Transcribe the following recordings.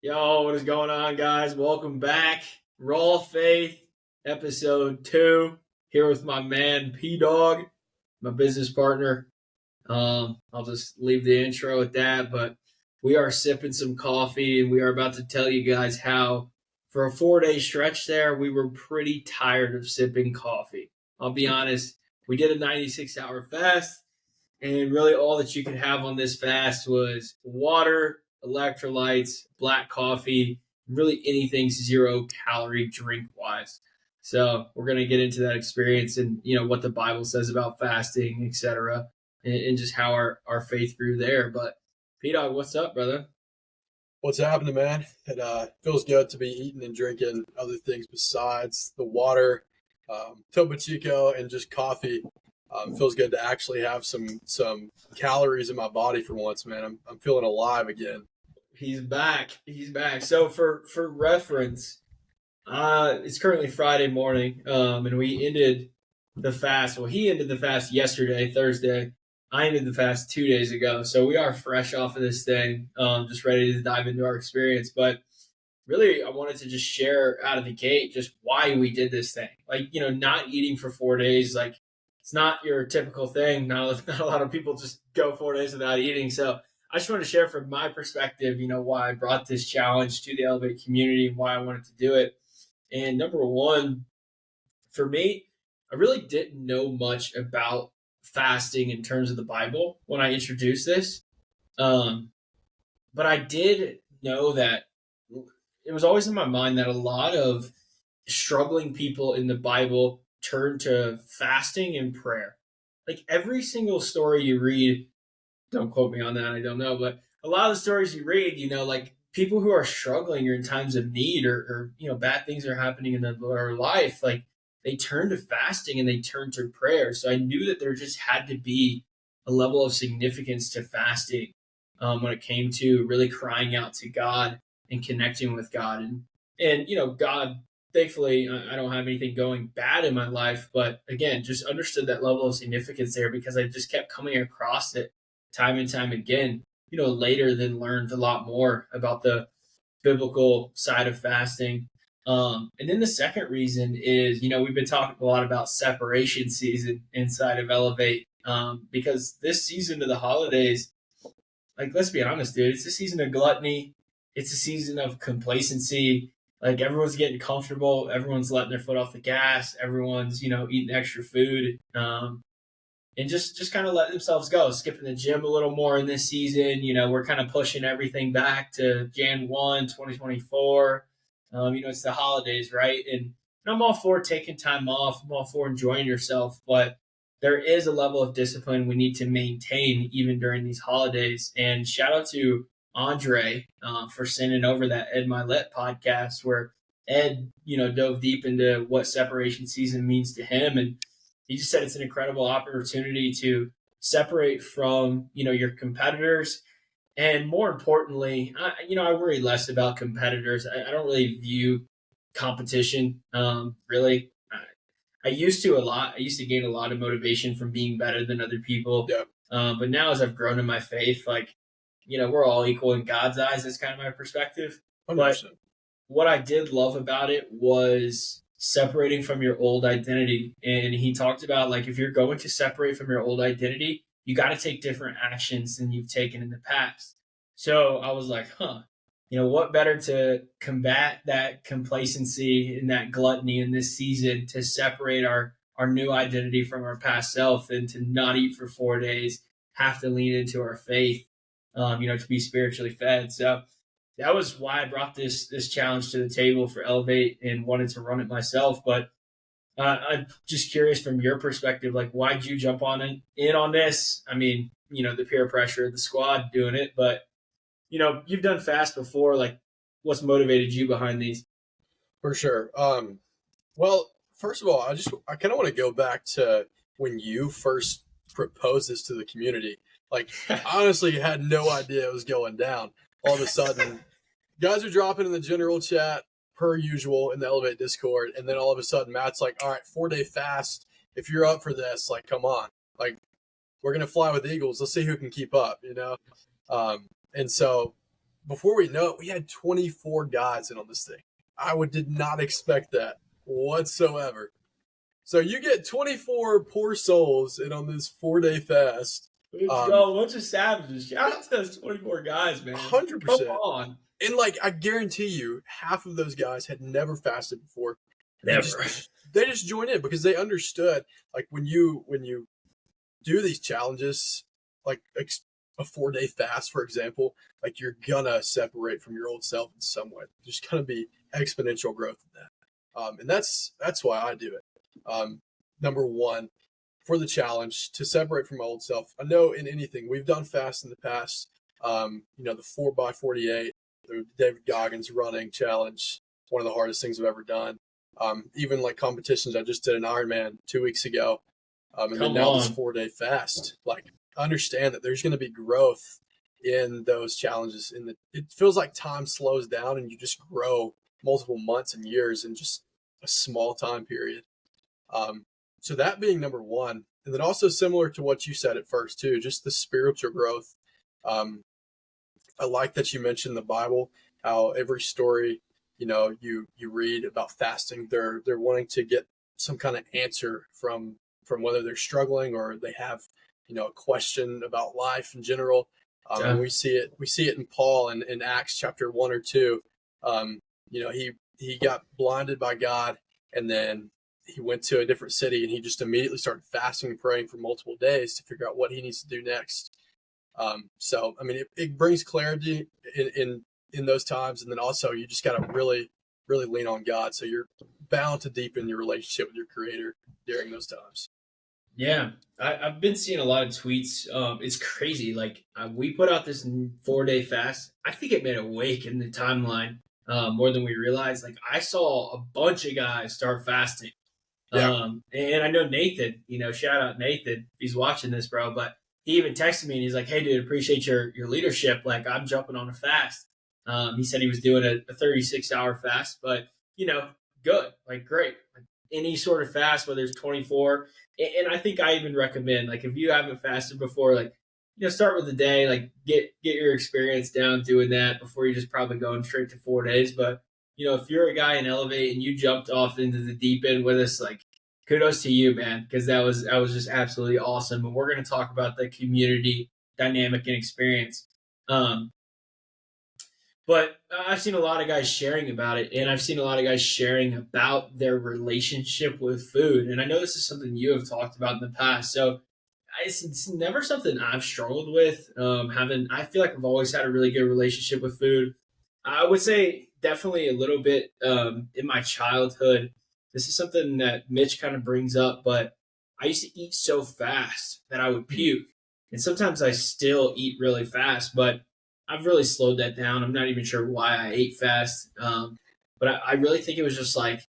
Yo, what is going on, guys? Welcome back. Raw Faith, episode 2. Here with my man P-Dog, my business partner. I'll just leave the intro at that, but we are sipping some coffee and we are about to tell you guys how, for a 4-day stretch there, we were pretty tired of sipping coffee. I'll be honest, we did a 96-hour fast, and really all that you could have on this fast was water, electrolytes, black coffee, really anything 0-calorie drink wise. So we're going to get into that experience and, what the Bible says about fasting, etc., and just how our faith grew there. But P-Dog, what's up, brother? What's happening, man? It feels good to be eating and drinking other things besides the water, Topo Chico, and just coffee. Feels good to actually have some calories in my body for once, man. I'm feeling alive again. He's back. So for reference, it's currently Friday morning, and we ended the fast. Well, he ended the fast yesterday, Thursday. I ended the fast 2 days ago. So we are fresh off of this thing, just ready to dive into our experience. But really, I wanted to just share out of the gate just why we did this thing. Like, not eating for 4 days, like, it's not your typical thing. Not a lot of people just go 4 days without eating. So I just want to share from my perspective, why I brought this challenge to the Elevate community and why I wanted to do it. And number one, for me, I really didn't know much about fasting in terms of the Bible when I introduced this. But I did know that it was always in my mind that a lot of struggling people in the Bible turn to fasting and prayer. Like every single story you read, don't quote me on that, I don't know, but a lot of the stories you read, like people who are struggling or in times of need or bad things are happening in their life, like they turn to fasting and they turn to prayer. So I knew that there just had to be a level of significance to fasting when it came to really crying out to God and connecting with God. And God, thankfully, I don't have anything going bad in my life, but again, just understood that level of significance there because I just kept coming across it time and time again, later then learned a lot more about the biblical side of fasting. And then the second reason is, we've been talking a lot about separation season inside of Elevate, because this season of the holidays, like, let's be honest, dude, it's a season of gluttony. It's a season of complacency. Like everyone's getting comfortable. Everyone's letting their foot off the gas. Everyone's, eating extra food. And just kind of letting themselves go, skipping the gym a little more in this season. We're kind of pushing everything back to Jan 1, 2024. It's the holidays, right? And I'm all for taking time off. I'm all for enjoying yourself. But there is a level of discipline we need to maintain even during these holidays. And shout out to Andre for sending over that Ed My Lit podcast where Ed, dove deep into what separation season means to him. And he just said it's an incredible opportunity to separate from, your competitors. And more importantly, I worry less about competitors. I don't really view competition, really. I used to a lot. I used to gain a lot of motivation from being better than other people. Yeah. But now as I've grown in my faith, like, we're all equal in God's eyes. That's kind of my perspective. 100%. But what I did love about it was separating from your old identity. And he talked about, like, if you're going to separate from your old identity, you got to take different actions than you've taken in the past. So I was like, what better to combat that complacency and that gluttony in this season to separate our new identity from our past self and to not eat for 4 days, have to lean into our faith, to be spiritually fed. So that was why I brought this challenge to the table for Elevate and wanted to run it myself. But I'm just curious from your perspective, like, why'd you jump in on this? I mean, the peer pressure of the squad doing it, but you've done fast before. Like, what's motivated you behind these? For sure. Well, first of all, I kind of want to go back to when you first proposed this to the community. Like, I honestly had no idea it was going down. All of a sudden, guys are dropping in the general chat per usual in the Elevate Discord, and then all of a sudden Matt's like, all right, 4-day fast. If you're up for this, like, come on. Like, we're going to fly with eagles. Let's see who can keep up, And so before we know it, we had 24 guys in on this thing. Did not expect that whatsoever. So you get 24 poor souls in on this 4-day fast. Let's go. Bunch of savages. Shout out to those 24 guys, man. 100%. Come on. And like, I guarantee you, half of those guys had never fasted before. Never. They just joined in because they understood, like, when you do these challenges, like a 4-day fast, for example, like, you're gonna separate from your old self in some way. There's gonna be exponential growth in that. And that's why I do it. Number one, for the challenge to separate from my old self. I know in anything we've done fast in the past, the 4x48, the David Goggins running challenge, one of the hardest things I've ever done. Even like competitions, I just did an Ironman 2 weeks ago. And then now this 4-day fast. Like, understand that there's going to be growth in those challenges. It feels like time slows down and you just grow multiple months and years in just a small time period. So that being number one, and then also similar to what you said at first too, just the spiritual growth. I like that you mentioned the Bible, how every story, you read about fasting, they're wanting to get some kind of answer from whether they're struggling or they have, a question about life in general. And we see it in Paul in Acts chapter 1 or 2. He got blinded by God, and then he went to a different city and he just immediately started fasting and praying for multiple days to figure out what he needs to do next. So, I mean, it brings clarity in those times. And then also you just got to really, really lean on God. So you're bound to deepen your relationship with your creator during those times. Yeah, I've been seeing a lot of tweets. It's crazy. Like, we put out this 4-day fast. I think it made a wake in the timeline more than we realized. Like, I saw a bunch of guys start fasting. Yeah. And I know Nathan, shout out Nathan if he's watching this, bro. But he even texted me and he's like, "Hey, dude, appreciate your leadership. Like, I'm jumping on a fast." He said he was doing a 36-hour fast, but good, like, great. Like, any sort of fast, whether it's 24. And I think I even recommend, like, if you haven't fasted before, like, start with the day, like, get your experience down doing that before you just probably going straight to 4 days. But if you're a guy in Elevate and you jumped off into the deep end with us, like, kudos to you, man, because that was just absolutely awesome. And we're going to talk about the community dynamic and experience. But I've seen a lot of guys sharing about it, and I've seen a lot of guys sharing about their relationship with food. And I know this is something you have talked about in the past. So it's never something I've struggled with. I feel like I've always had a really good relationship with food. I would say definitely a little bit in my childhood. This is something that Mitch kind of brings up, but I used to eat so fast that I would puke. And sometimes I still eat really fast, but I've really slowed that down. I'm not even sure why I ate fast. But I really think it was just like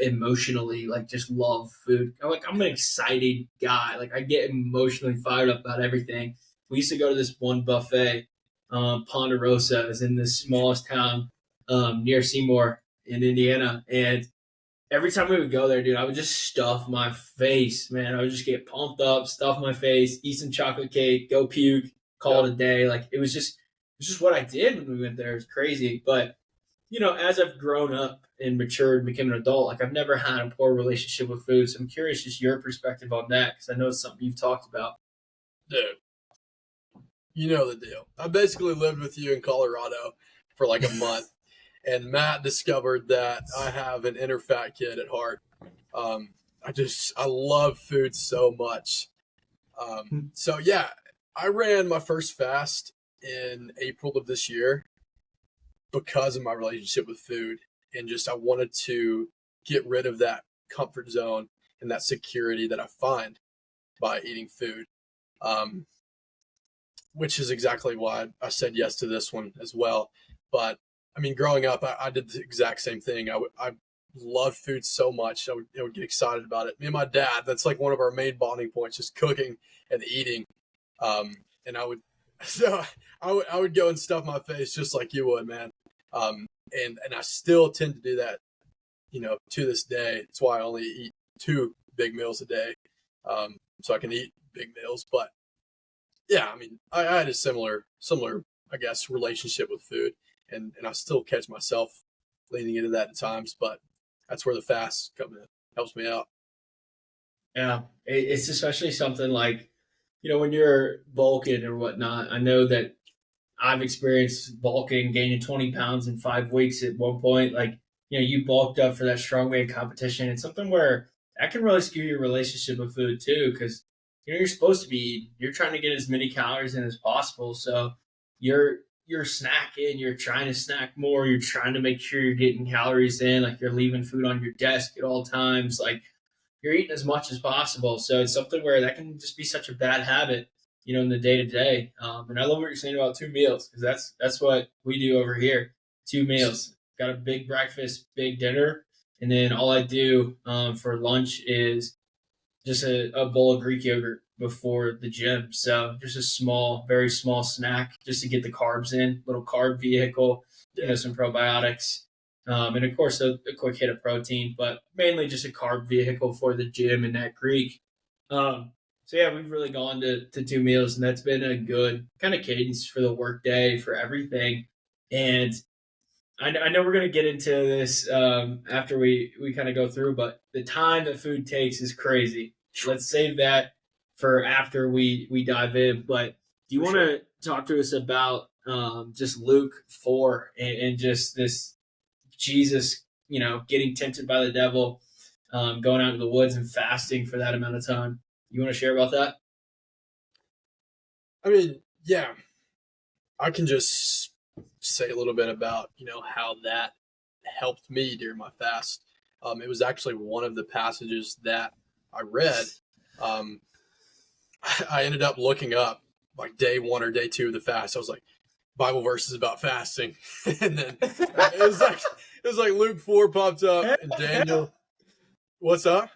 emotionally, like, just love food. I'm an excited guy. Like, I get emotionally fired up about everything. We used to go to this one buffet, Ponderosa is in the smallest town near Seymour in Indiana. And every time we would go there, dude, I would just stuff my face, man. I would just get pumped up, stuff my face, eat some chocolate cake, go puke, call it a day. Like, it was just what I did when we went there. It was crazy. But, as I've grown up and matured and become an adult, like, I've never had a poor relationship with food. So I'm curious just your perspective on that, because I know it's something you've talked about. Dude, you know the deal. I basically lived with you in Colorado for like a month, and Matt discovered that I have an inner fat kid at heart. I love food so much. So yeah, I ran my first fast in April of this year because of my relationship with food, and just I wanted to get rid of that comfort zone and that security that I find by eating food. Which is exactly why I said yes to this one as well. But I mean, growing up, I did the exact same thing. I loved food so much. I would get excited about it. Me and my dad, that's like one of our main bonding points, just cooking and eating. And I would go and stuff my face just like you would, man. And I still tend to do that, to this day. That's why I only eat 2 big meals a day. So I can eat big meals, but yeah, I mean, I had a similar, I guess, relationship with food. and I still catch myself leaning into that at times, but that's where the fast come in. Helps me out. Yeah, it's especially something like, when you're bulking or whatnot. I know that I've experienced bulking, gaining 20 pounds in 5 weeks at one point. Like, you bulked up for that strongman competition. It's something where that can really skew your relationship with food too, because you're supposed to be eating. You're trying to get as many calories in as possible. So you're snacking, you're trying to snack more, you're trying to make sure you're getting calories in, like you're leaving food on your desk at all times. Like you're eating as much as possible. So it's something where that can just be such a bad habit, in the day to day. And I love what you're saying about 2 meals, because that's what we do over here. 2 meals. Got a big breakfast, big dinner, and then all I do for lunch is just a bowl of Greek yogurt before the gym. So just a small, very small snack just to get the carbs in, little carb vehicle, Yeah. some probiotics. And of course, a quick hit of protein, but mainly just a carb vehicle for the gym and that Greek. So yeah, we've really gone to 2 meals, and that's been a good kind of cadence for the work day, for everything. And I know we're going to get into this after we kind of go through, but the time that food takes is crazy. Let's save that for after we dive in. But do you want to talk to us about just Luke 4 and just this Jesus, getting tempted by the devil, going out into the woods and fasting for that amount of time? You want to share about that? I mean, yeah, I can just say a little bit about how that helped me during my fast. It was actually one of the passages that I read. I ended up looking up like day 1 or day 2 of the fast. I was like, Bible verses about fasting, and then it was like Luke 4 popped up and Daniel. What's up?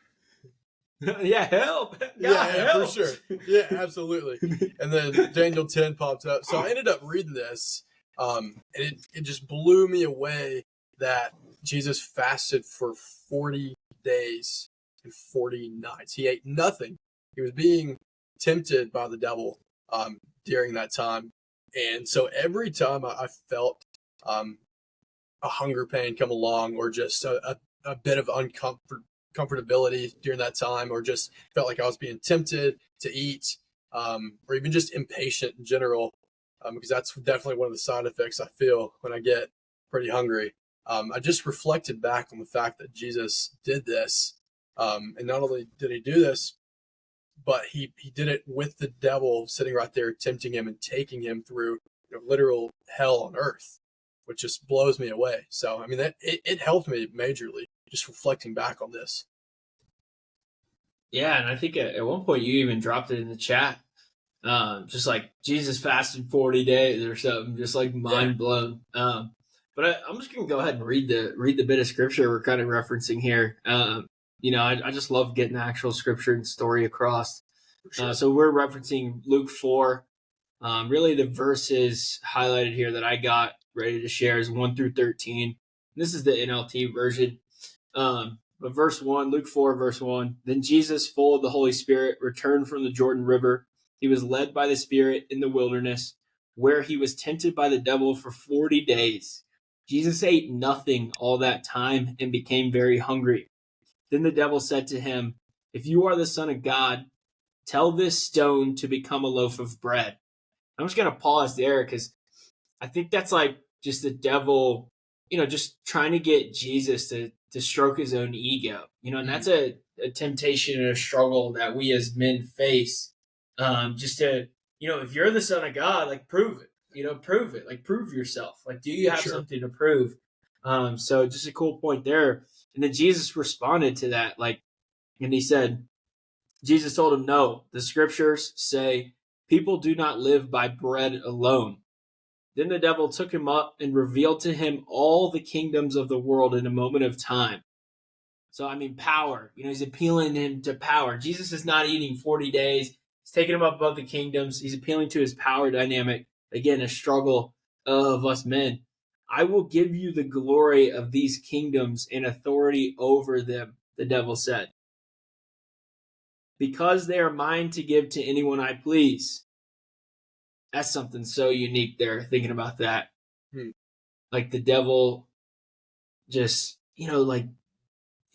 Yeah, help! God, Yeah, help. for sure. Yeah, absolutely. And then Daniel 10 popped up. So I ended up reading this, and it just blew me away that Jesus fasted for 40 days and 40 nights. He ate nothing. He was being tempted by the devil during that time. And so every time I felt a hunger pain come along, or just a bit of comfortability during that time, or just felt like I was being tempted to eat, or even just impatient in general, because that's definitely one of the side effects I feel when I get pretty hungry. I just reflected back on the fact that Jesus did this, and not only did he do this, but he did it with the devil sitting right there tempting him and taking him through literal hell on earth, which just blows me away. So I mean, it helped me majorly just reflecting back on this. Yeah, and I think at one point you even dropped it in the chat, just like Jesus fasted 40 days or something, just like mind blown. But I'm just gonna go ahead and read the bit of scripture we're kind of referencing here. I just love getting the actual scripture and story across. Sure. So we're referencing Luke 4. Really, the verses highlighted here that I got ready to share is 1 through 13. This is the NLT version. But verse 1, Luke 4, verse 1. Then Jesus, full of the Holy Spirit, returned from the Jordan River. He was led by the Spirit in the wilderness, where he was tempted by the devil for 40 days. Jesus ate nothing all that time and became very hungry. Then the devil said to him, If you are the Son of God, tell this stone to become a loaf of bread. I'm just going to pause there because I think that's like just the devil, just trying to get Jesus to stroke his own ego, and that's a temptation and a struggle that we as men face. Just to, if you're the Son of God, like prove it, prove it, like prove yourself. Like, do you have something to prove? So just a cool point there. And then Jesus responded to that, and he said, Jesus told him, no, the scriptures say people do not live by bread alone. Then the devil took him up and revealed to him all the kingdoms of the world in a moment of time. So, I mean, power. He's appealing him to power. Jesus is not eating 40 days. He's taking him up above the kingdoms. He's appealing to his power dynamic. Again, a struggle of us men. I will give you the glory of these kingdoms and authority over them, the devil said, because they are mine to give to anyone I please. That's something so unique there, thinking about that. like the devil just, like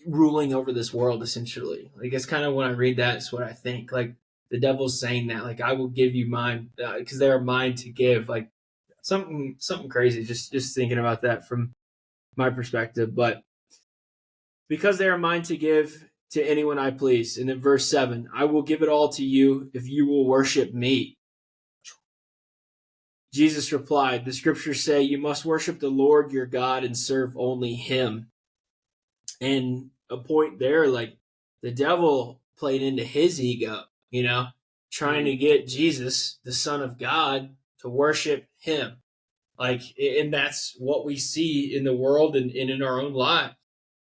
ruling over this world essentially. Like it's kind of when I read that, it's what I think. Like the devil's saying that, like I will give you mine because they are mine to give. Like something crazy. Just thinking about that from my perspective, but because they are mine to give to anyone I please. And then verse 7, I will give it all to you if you will worship me. Jesus replied, the scriptures say you must worship the Lord your God and serve only him. And a point there, like the devil played into his ego, trying to get Jesus, the Son of God, to worship him. Like, and that's what we see in the world and in our own life.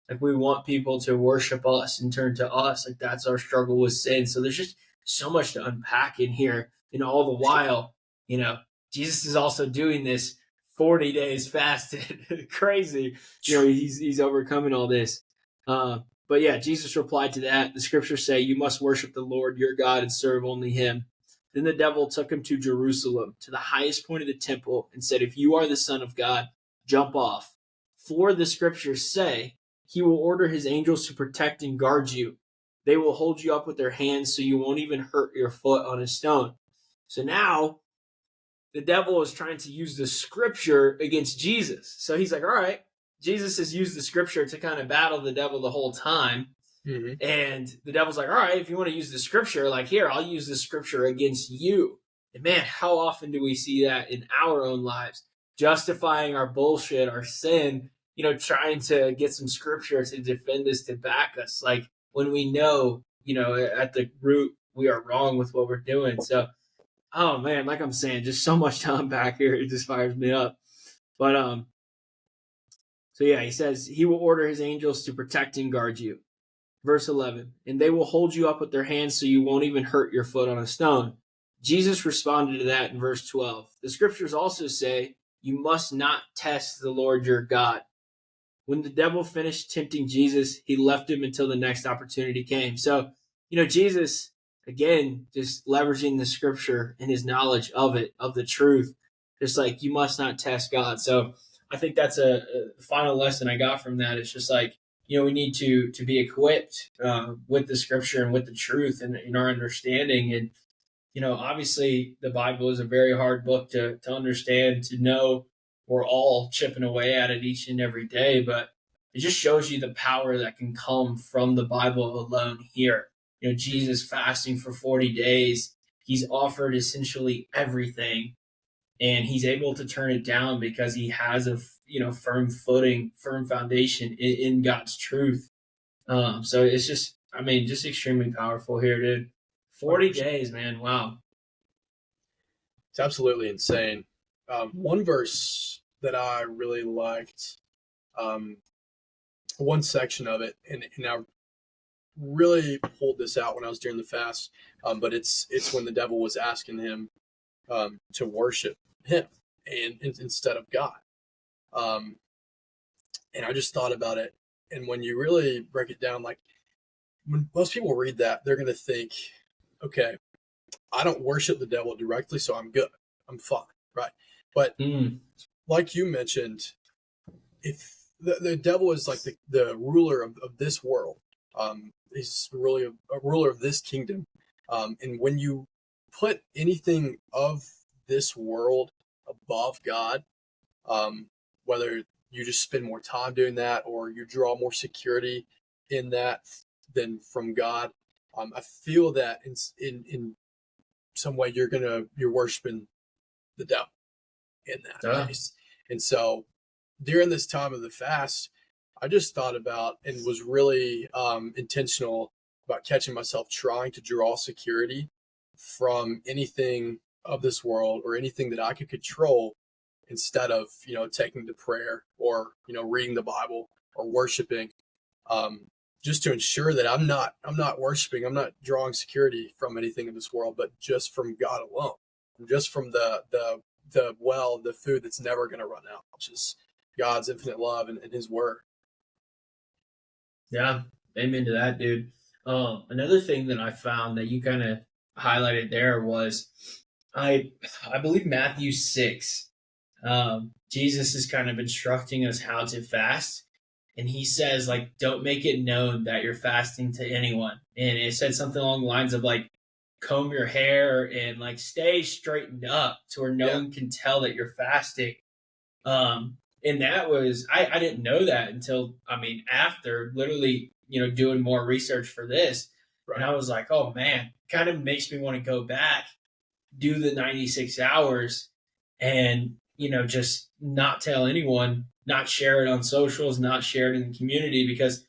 Like we want people to worship us and turn to us. Like that's our struggle with sin. So there's just so much to unpack in here. All the while, Jesus is also doing this 40 days fasted. Crazy. He's overcoming all this. But yeah, Jesus replied to that. The scriptures say you must worship the Lord your God and serve only him. Then the devil took him to Jerusalem, to the highest point of the temple, and said, if you are the Son of God, jump off. For the scriptures say, he will order his angels to protect and guard you. They will hold you up with their hands so you won't even hurt your foot on a stone. So now the devil is trying to use the scripture against Jesus. So he's like, all right, Jesus has used the scripture to kind of battle the devil the whole time. Mm-hmm. And the devil's like, all right, if you want to use the scripture, like here, I'll use the scripture against you. And man, how often do we see that in our own lives? Justifying our bullshit, our sin, trying to get some scripture to defend us, to back us. Like when we know, at the root, we are wrong with what we're doing. So, oh man, like I'm saying, just so much to unpack here. It just fires me up. But, so yeah, he says he will order his angels to protect and guard you. Verse 11, and they will hold you up with their hands so you won't even hurt your foot on a stone. Jesus responded to that in verse 12. The scriptures also say, you must not test the Lord your God. When the devil finished tempting Jesus, he left him until the next opportunity came. So, Jesus, again, just leveraging the scripture and his knowledge of it, of the truth, just like you must not test God. So I think that's a final lesson I got from that. It's just like, we need to be equipped with the scripture and with the truth and in our understanding. And, obviously the Bible is a very hard book to understand, to know. We're all chipping away at it each and every day, but it just shows you the power that can come from the Bible alone here. Jesus fasting for 40 days, he's offered essentially everything, and he's able to turn it down because he has a firm footing, firm foundation in God's truth. So it's just, just extremely powerful here, dude. 40 days, man. Wow. It's absolutely insane. One verse that I really liked, one section of it, and I really pulled this out when I was during the fast, but it's when the devil was asking him to worship him and instead of God. And I just thought about it. And when you really break it down, like when most people read that, they're going to think, okay, I don't worship the devil directly, so I'm good. I'm fine. Right. But like you mentioned, if the devil is like the ruler of this world, he's really a ruler of this kingdom. And when you put anything of this world above God, whether you just spend more time doing that or you draw more security in that than from God, I feel that in some way you're worshiping the devil in that case. And so during this time of the fast, I just thought about and was really intentional about catching myself trying to draw security from anything of this world or anything that I could control instead of, taking to prayer or, reading the Bible or worshiping, just to ensure that I'm not worshiping, I'm not drawing security from anything in this world, but just from God alone, just from the food that's never going to run out, which is God's infinite love and his word. Yeah, amen to that, dude. Another thing that I found that you kind of highlighted there was, I believe Matthew 6, Jesus is kind of instructing us how to fast. And he says, like, don't make it known that you're fasting to anyone. And it said something along the lines of, like, comb your hair and, like, stay straightened up to where no Yeah. one can tell that you're fasting. And that was, I didn't know that until, I mean, after literally, doing more research for this. And Right. I was like, oh man, kind of makes me want to go back, do the 96 hours and, just not tell anyone, not share it on socials, not share it in the community because,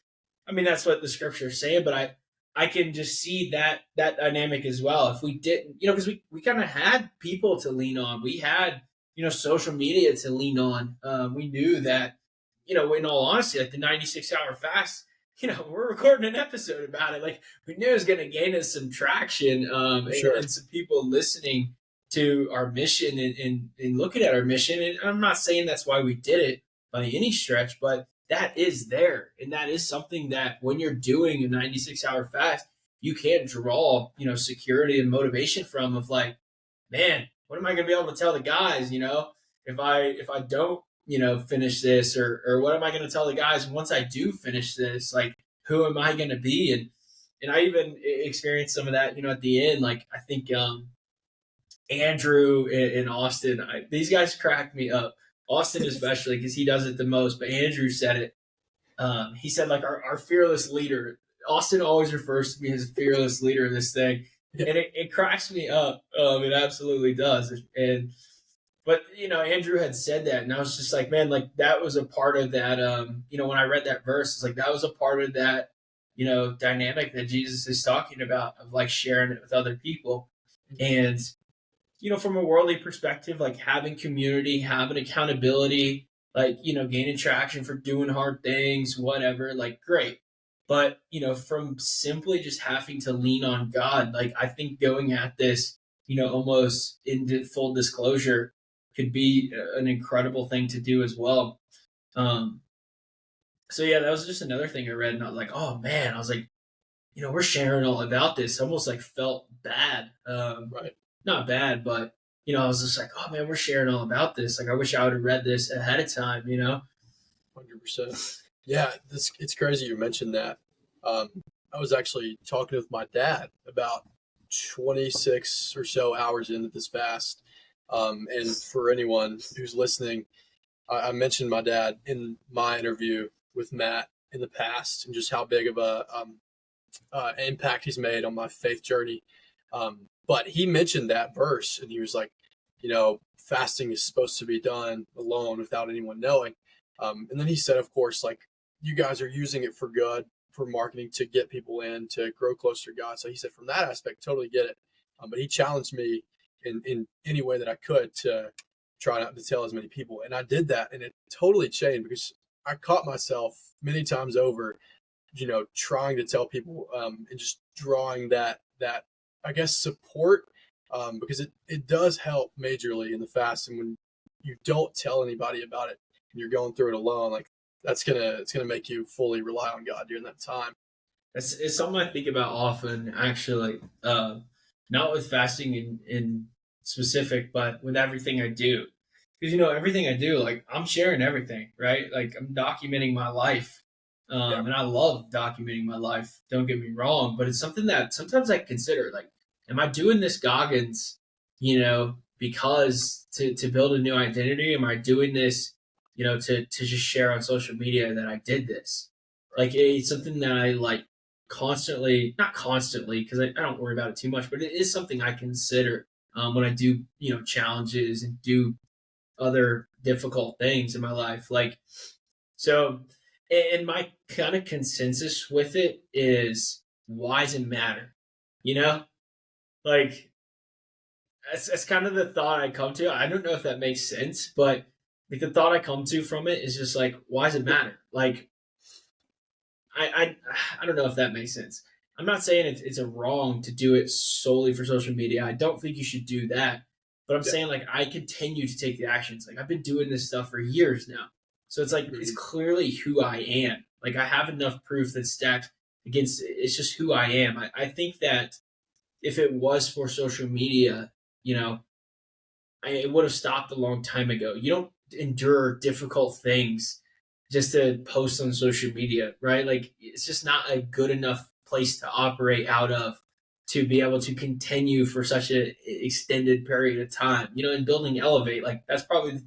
I mean, that's what the scriptures say, but I can just see that dynamic as well. If we didn't, because we kind of had people to lean on. We had, social media to lean on. We knew that, in all honesty, like the 96-hour fast, we're recording an episode about it. Like we knew it was going to gain us some traction For and, sure. and some people listening to our mission and looking at our mission. And I'm not saying that's why we did it by any stretch, but that is there. And that is something that when you're doing a 96-hour fast, you can't draw, security and motivation from of like, man, what am I going to be able to tell the guys, if I don't, finish this or what am I going to tell the guys once I do finish this? Like, who am I going to be? And I even experienced some of that, at the end. Like, I think, Andrew and Austin, these guys cracked me up. Austin especially because he does it the most. But Andrew said it. He said like our fearless leader. Austin always refers to me as fearless leader in this thing, Yeah. and it cracks me up. It absolutely does. And but Andrew had said that, and I was just like, man, like that was a part of that. When I read that verse, it's like that was a part of that. Dynamic that Jesus is talking about of like sharing it with other people, and from a worldly perspective, like having community, having accountability, like, gaining traction for doing hard things, whatever, like great. But, from simply just having to lean on God, like I think going at this, almost in full disclosure could be an incredible thing to do as well. Um, so yeah, that was just another thing I read, and I was like, oh man, I was like, we're sharing all about this. I almost like felt bad. Right. Not bad, but I was just like, oh man, we're sharing all about this. Like, I wish I would have read this ahead of time. 100%. Yeah, it's crazy you mentioned that. Um, I was actually talking with my dad about 26 or so hours into this fast. And for anyone who's listening, I mentioned my dad in my interview with Matt in the past and just how big of a impact he's made on my faith journey. But he mentioned that verse and he was like, fasting is supposed to be done alone without anyone knowing. And then he said, of course, like you guys are using it for good, for marketing to get people in, to grow closer to God. So he said, from that aspect, totally get it. But he challenged me in any way that I could to try not to tell as many people. And I did that. And it totally changed because I caught myself many times over, trying to tell people and just drawing that I guess support because it does help majorly in the fast. And when you don't tell anybody about it and you're going through it alone, like it's gonna make you fully rely on God during that time. It's something I think about often, actually. Not with fasting in specific, but with everything I do. Because everything I do, like I'm sharing everything, right? Like I'm documenting my life, Yeah. and I love documenting my life. Don't get me wrong, but it's something that sometimes I consider, like, am I doing this Goggins, because to build a new identity? Am I doing this, to just share on social media that I did this? Right. Like it's something that I like constantly, not constantly, because I don't worry about it too much, but it is something I consider when I do, challenges and do other difficult things in my life. Like, so, and my kind of consensus with it is why does it matter? You know, like that's kind of the thought I come to. I don't know if that makes sense, but like the thought I come to from it is just like, why does it matter? Like, I I don't know if that makes sense. I'm not saying it's a wrong to do it solely for social media. I don't think you should do that. But I'm Yeah. saying like I continue to take the actions. Like I've been doing this stuff for years now. So it's like it's Mhm. clearly who I am. Like I have enough proof that's stacked against it's just who I am. I think that if it was for social media, you know, it would have stopped a long time ago. You don't endure difficult things just to post on social media, right? Like it's just not a good enough place to operate out of to be able to continue for such an extended period of time. In building Elevate, like that's probably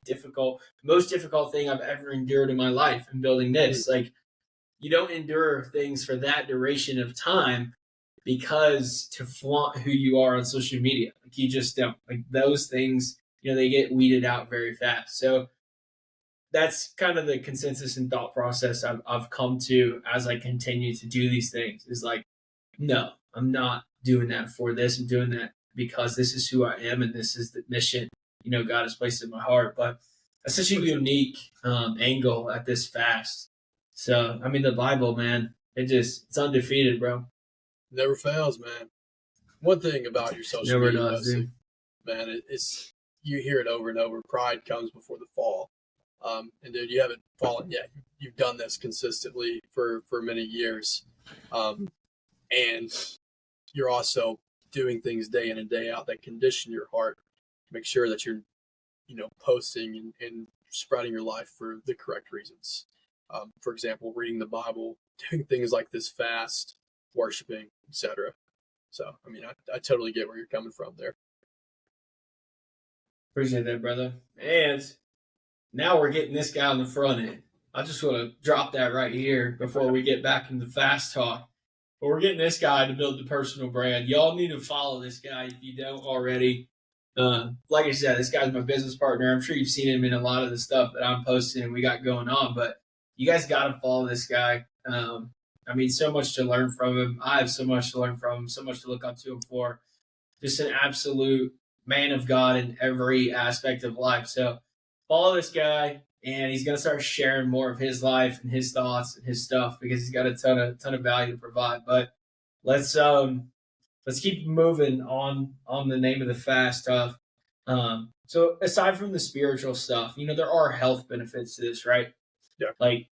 most difficult thing I've ever endured in my life in building Mm. this. Like you don't endure things for that duration of time because to flaunt who you are on social media. Like you just don't. Like those things, they get weeded out very fast. So that's kind of the consensus and thought process I've come to as I continue to do these things is like, no, I'm not doing that for this. I'm doing that because this is who I am and this is the mission, God has placed in my heart. But that's such a For sure. unique angle at this fast. So, I mean, the Bible, man, it's undefeated, bro. Never fails, man. One thing about your social Never media does, posting, dude. man, it's you hear it over and over. Pride comes before the fall. And dude, you haven't fallen yet. You've done this consistently for many years, and you're also doing things day in and day out that condition your heart to make sure that you're, posting and spreading your life for the correct reasons. For example, reading the Bible, doing things like this fast, worshiping, etc. So, I mean, I totally get where you're coming from there. Appreciate that, brother. And now we're getting this guy on the front end. I just want to drop that right here before we get back into fast talk. But we're getting this guy to build the personal brand. Y'all need to follow this guy if you don't already. Like I said, this guy's my business partner. I'm sure you've seen him in a lot of the stuff that I'm posting and we got going on. But you guys got to follow this guy. I mean, so much to learn from him. I have so much to learn from him, so much to look up to him for. Just an absolute man of God in every aspect of life. So follow this guy, and he's gonna start sharing more of his life and his thoughts and his stuff because he's got a ton of value to provide. But let's keep moving on the name of the fast stuff. So aside from the spiritual stuff, there are health benefits to this, right? Yeah. Like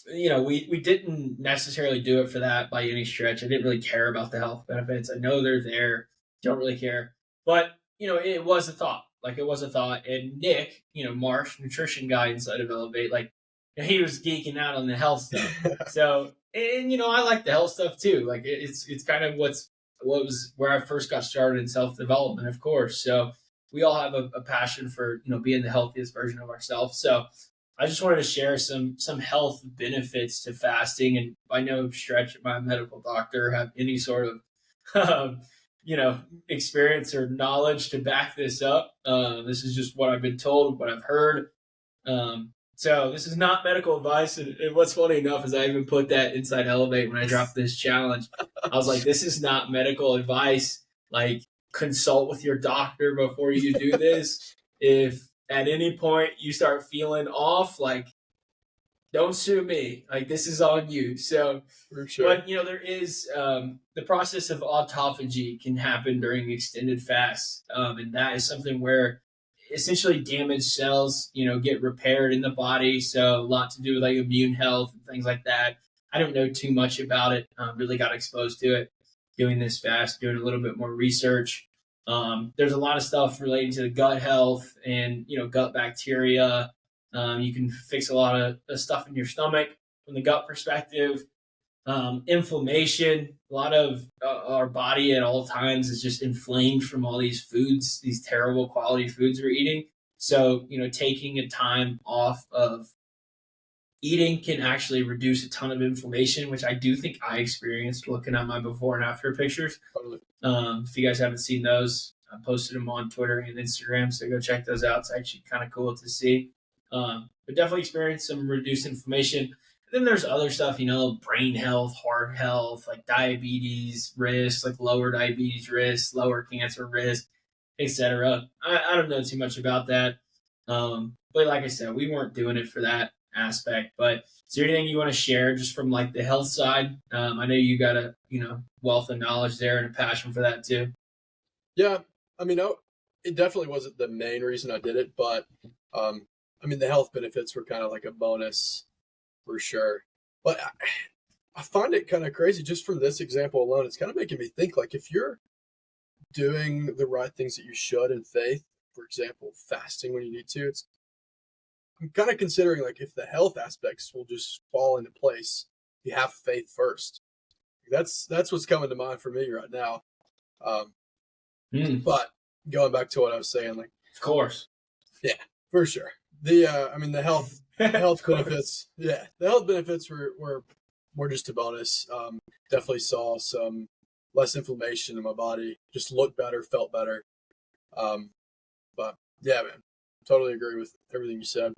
we didn't necessarily do it for that by any stretch. I didn't really care about the health benefits. I know they're there. Don't really care. But, it was a thought. Like it was a thought. And Nick, Marsh, nutrition guy inside of Elevate, like he was geeking out on the health stuff. So, and I like the health stuff too. Like it's kind of what was where I first got started in self development, of course. So we all have a passion for being the healthiest version of ourselves. So I just wanted to share some health benefits to fasting, and by no stretch am I a medical doctor, have any sort of experience or knowledge to back this up. This is just what I've been told, what I've heard. So this is not medical advice. And what's funny enough is I even put that inside Elevate when I dropped this challenge. I was like, this is not medical advice. Like, consult with your doctor before you do this. If at any point you start feeling off, like, don't sue me. Like, this is on you. So, For sure. but there is the process of autophagy can happen during extended fasts, and that is something where essentially damaged cells, get repaired in the body. So a lot to do with like immune health and things like that. I don't know too much about it. Really got exposed to it doing this fast, doing a little bit more research. There's a lot of stuff relating to the gut health and gut bacteria. You can fix a lot of stuff in your stomach from the gut perspective. Inflammation. A lot of our body at all times is just inflamed from all these foods, these terrible quality foods we're eating. So, taking a time off of eating can actually reduce a ton of inflammation, which I do think I experienced looking at my before and after pictures. Totally. If you guys haven't seen those, I posted them on Twitter and Instagram, so go check those out. It's actually kind of cool to see. But definitely experienced some reduced inflammation. And then there's other stuff, brain health, heart health, like diabetes risk, like lower diabetes risk, lower cancer risk, etc. I don't know too much about that. But like I said, we weren't doing it for that aspect. But is there anything you want to share just from like the health side? I know you got a wealth of knowledge there and a passion for that too. Yeah, I mean, it definitely wasn't the main reason I did it, but I mean, the health benefits were kind of like a bonus for sure. But I find it kind of crazy just from this example alone. It's kind of making me think like if you're doing the right things that you should in faith, for example, fasting when you need to. I'm kind of considering like if the health aspects will just fall into place, you have faith first. That's what's coming to mind for me right now. Um, Mm, but going back to what I was saying, like of course. yeah, for sure. I mean the Of health course. benefits, yeah, the health benefits were just a bonus. Definitely saw some less inflammation in my body, just looked better, felt better. Um, but yeah, man, totally agree with everything you said.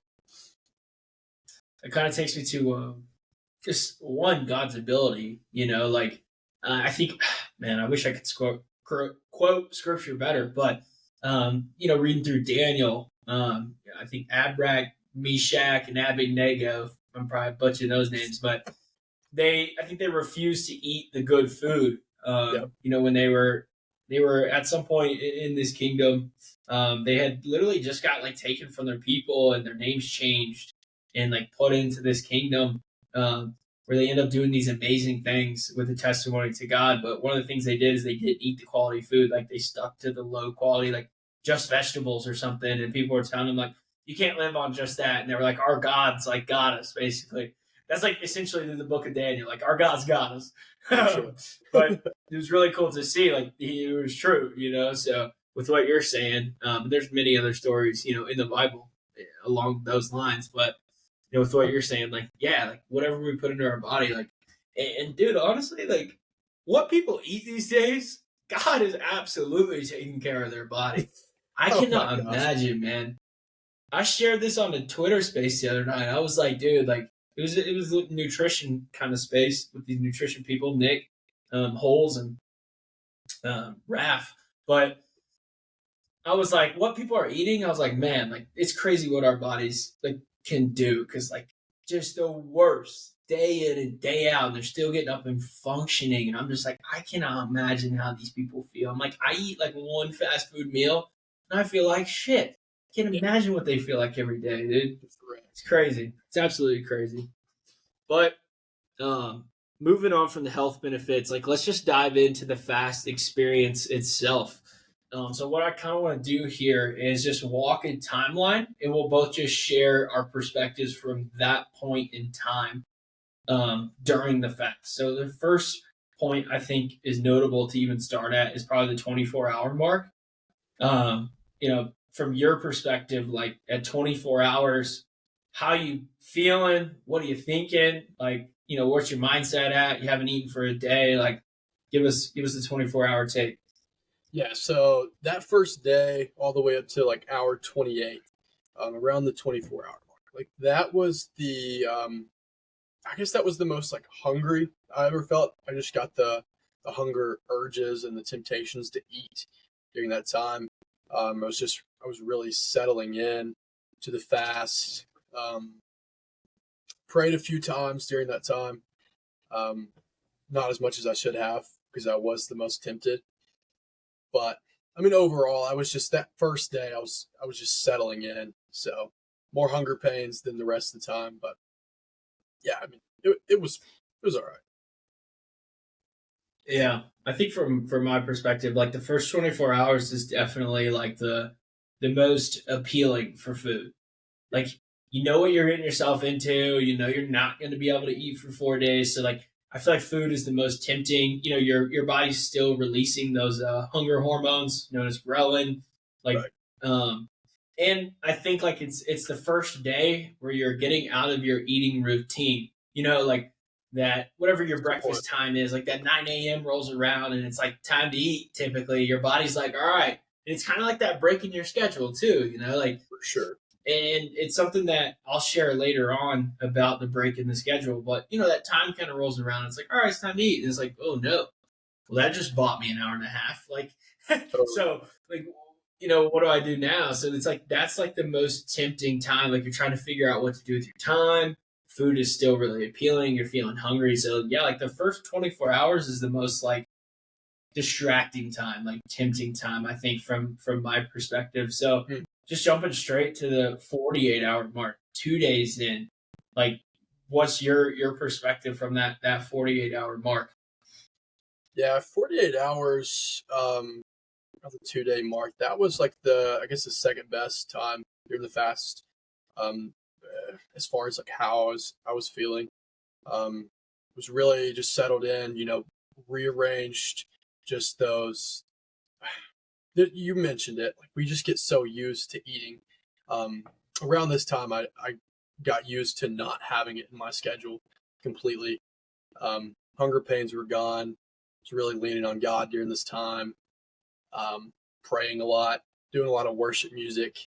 It kind of takes me to just one God's ability, like I think, man, I wish I could quote scripture better, but reading through Daniel, I think Abrach, Meshach, and Abednego. I'm probably butchering those names, but I think they refused to eat the good food. Yep. When they were at some point in this kingdom, they had literally just got like taken from their people and their names changed and like put into this kingdom, where they end up doing these amazing things with the testimony to God. But one of the things they did is they didn't eat the quality food. Like they stuck to the low quality, like just vegetables or something. And people were telling them like, you can't live on just that. And they were like, our God's like got us, basically. That's like essentially the book of Daniel. Like our God's got us. For sure. But it was really cool to see. Like it was true, So with what you're saying, there's many other stories, in the Bible along those lines. But with what you're saying, like yeah, like whatever we put into our body, like and dude, honestly, like what people eat these days, God is absolutely taking care of their body. I Oh my cannot gosh. imagine, man. I shared this on the Twitter space the other night. I was like, dude, like it was a nutrition kind of space with these nutrition people, Nick, Holes, and Raph. But I was like, what people are eating, I was like, man, like it's crazy what our bodies like can do because like just the worst day in and day out, and they're still getting up and functioning. And I'm just like, I cannot imagine how these people feel. I'm like, I eat like one fast food meal and I feel like shit. I can't Yeah, imagine what they feel like every day, dude. just correct. It's crazy. It's absolutely crazy. But um, moving on from the health benefits, like let's just dive into the fast experience itself. So what I kind of want to do here is just walk a timeline, and we'll both just share our perspectives from that point in time during the fast. So the first point I think is notable to even start at is probably the 24-hour mark. From your perspective, like at 24 hours, how you feeling? What are you thinking? Like, what's your mindset at? You haven't eaten for a day. Like, give us the 24-hour take. Yeah, so that first day, all the way up to like hour 28, around the 24-hour mark, like that was I guess that was the most like hungry I ever felt. I just got the hunger urges and the temptations to eat during that time. I was really settling in to the fast. Um, Prayed a few times during that time. Um, Not as much as I should have because I was the most tempted. But I mean, overall, I was just that first day. I was just settling in. So more hunger pains than the rest of the time. But yeah, I mean, it was all right. Yeah, I think from my perspective, like the first 24 hours is definitely like the most appealing for food. Like you know what you're getting yourself into. You know you're not going to be able to eat for 4 days. So like I feel like food is the most tempting. Your body's still releasing those hunger hormones known as ghrelin. Like Right. um, and I think like it's the first day where you're getting out of your eating routine. Like that whatever your Good point. breakfast time is, like that 9 a.m. rolls around and it's like time to eat. Typically, your body's like, all right. And it's kind of like that break in your schedule too. Like For sure. and it's something that I'll share later on about the break in the schedule. But that time kind of rolls around. It's like, all right, it's time to eat. And it's like, oh no, well that just bought me an hour and a half. Like, Totally. so like, what do I do now? So it's like that's like the most tempting time. Like you're trying to figure out what to do with your time. Food is still really appealing. You're feeling hungry. So yeah, like the first 24 hours is the most like distracting time, like tempting time, I think, from my perspective. So Hmm. just jumping straight to the 48-hour mark, 2 days in, like what's your perspective from that 48-hour mark? Yeah, 48 hours. of the 2 day mark. That was like I guess the second best time during the fast. As far as like how I was feeling, was really just settled in, rearranged just those you mentioned it. Like we just get so used to eating. Um, Around this time, I got used to not having it in my schedule completely. Hunger pains were gone. I was really leaning on God during this time, praying a lot, doing a lot of worship music.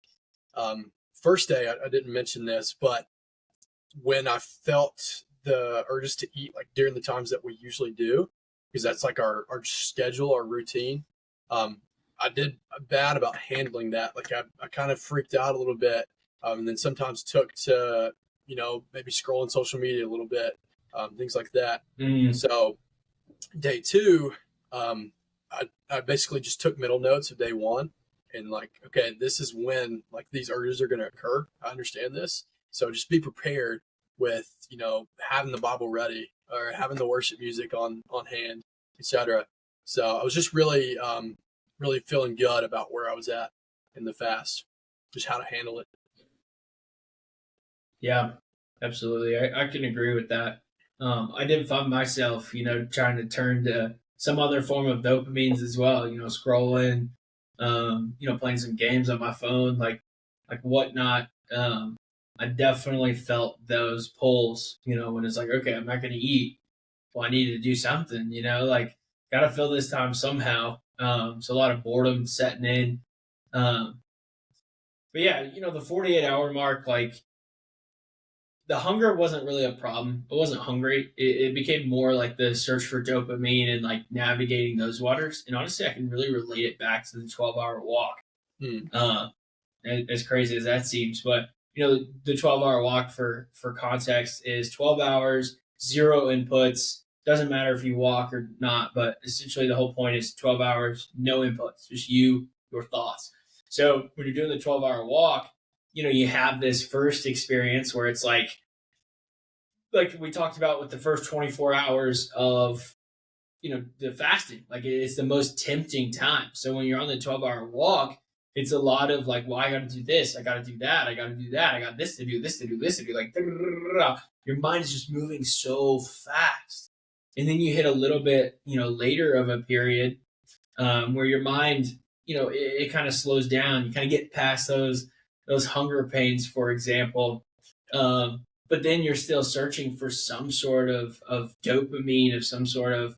First day, I didn't mention this, but when I felt the urges to eat, like during the times that we usually do, because that's like our schedule, our routine. Um, I did bad about handling that. Like I kind of freaked out a little bit, and then sometimes took to maybe scrolling social media a little bit, things like that. Mm. So day two, I basically just took middle notes of day one, and like, okay, this is when like these urges are going to occur. I understand this, so just be prepared with having the Bible ready or having the worship music on hand, etc. So I was just really feeling good about where I was at in the fast, just how to handle it. Yeah, absolutely. I can agree with that. I did find myself, trying to turn to some other form of dopamines as well. Scrolling, playing some games on my phone, like whatnot. I definitely felt those pulls. When it's like, okay, I'm not going to eat. Well, I need to do something. Like got to fill this time somehow. So a lot of boredom setting in. Um, but yeah, the 48-hour mark, like the hunger wasn't really a problem. I wasn't hungry. It became more like the search for dopamine and like navigating those waters. And honestly, I can really relate it back to the 12-hour walk. Hmm. Uh, as crazy as that seems, but the 12-hour walk for context is 12 hours, zero inputs. Doesn't matter if you walk or not, but essentially the whole point is 12 hours, no inputs, just your thoughts. So when you're doing the 12-hour walk, you have this first experience where it's like we talked about with the first 24 hours of the fasting, like it's the most tempting time. So when you're on the 12-hour walk, it's a lot of like, well, I got to do this, I got to do that, I got to do that, I got this to do, this to do, this to do, like your mind is just moving so fast. And then you hit a little bit later of a period, where your mind it kind of slows down. You kind of get past those hunger pains, for example. But then you're still searching for some sort of dopamine, of some sort of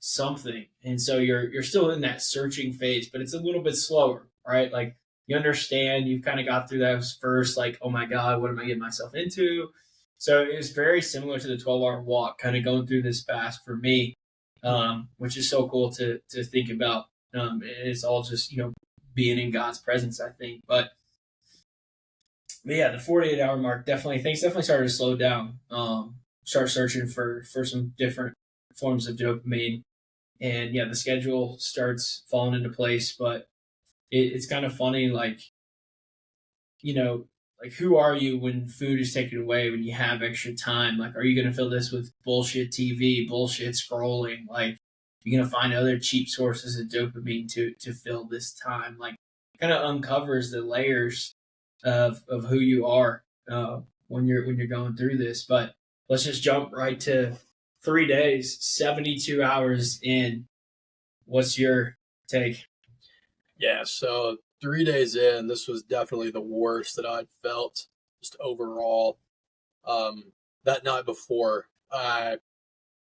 something, and so you're still in that searching phase, but it's a little bit slower, right? Like you understand, you've kind of got through those first, like, oh my god, what am I getting myself into? So it was very similar to the 12-hour walk, kind of going through this fast for me, which is so cool to think about. It's all just being in God's presence, I think. But yeah, the 48-hour mark, definitely things definitely started to slow down. Start searching for some different forms of dopamine, and yeah, the schedule starts falling into place. But it's kind of funny, like you know, like who are you when food is taken away, when you have extra time? Like, are you going to fill this with bullshit TV, bullshit scrolling? Like, you're going to find other cheap sources of dopamine to fill this time. Like, kind of uncovers the layers of who you are, when you're going through this. But let's just jump right to 3 days, 72 hours in. What's your take? Yeah, so 3 days in, this was definitely the worst that I'd felt just overall. That night before, I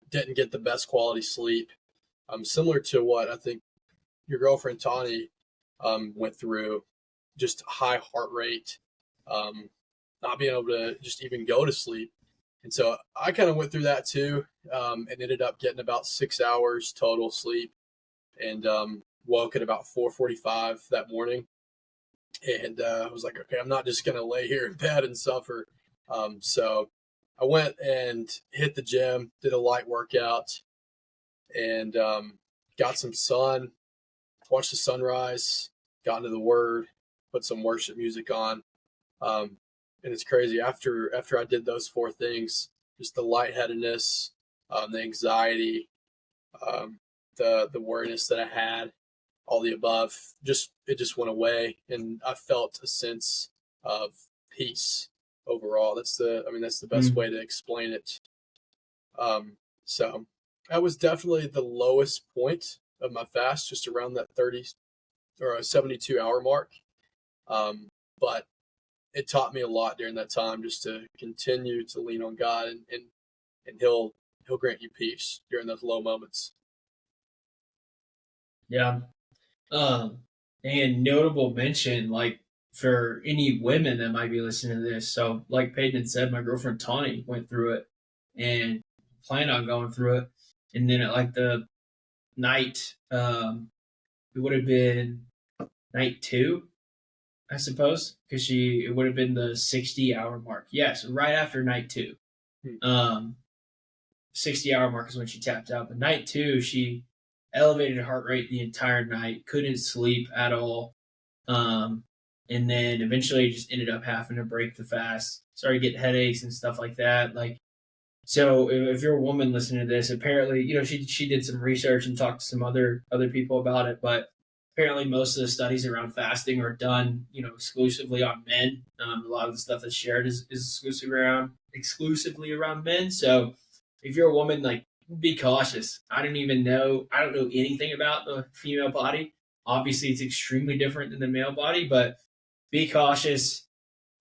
didn't get the best quality sleep. Similar to what I think your girlfriend Tawny went through, just high heart rate, um, not being able to just even go to sleep. And so I kind of went through that too, and ended up getting about 6 hours total sleep, and woke at about 4:45 that morning. And I was like, okay, I'm not just gonna lay here in bed and suffer. So I went and hit the gym, did a light workout, and got some sun, watched the sunrise, got into the Word, put some worship music on. Um, and it's crazy after I did those four things, just the lightheadedness, the anxiety, um, the worriness that I had. all the above. Just it just went away, and I felt a sense of peace overall. That's the best Mm. way to explain it. So that was definitely the lowest point of my fast, just around that 30 or a 72-hour mark. Um, but it taught me a lot during that time, just to continue to lean on God, and he'll grant you peace during those low moments. Yeah. Um, and notable mention, like for any women that might be listening to this. So, like Peyton had said, my girlfriend Tawny went through it and planned on going through it. And then at like the night, it would have been night two, I suppose, because it would have been the 60-hour mark. Yes, right after night two. Hmm. Um, 60-hour mark is when she tapped out. But night two, she elevated heart rate the entire night, couldn't sleep at all. Um, and then eventually just ended up having to break the fast, started getting headaches and stuff like that. Like, so if you're a woman listening to this, apparently, she did some research and talked to some other people about it, but apparently most of the studies around fasting are done, exclusively on men. A lot of the stuff that's shared is exclusively around men. So if you're a woman, like, be cautious. I don't know anything about the female body. Obviously, it's extremely different than the male body, but be cautious.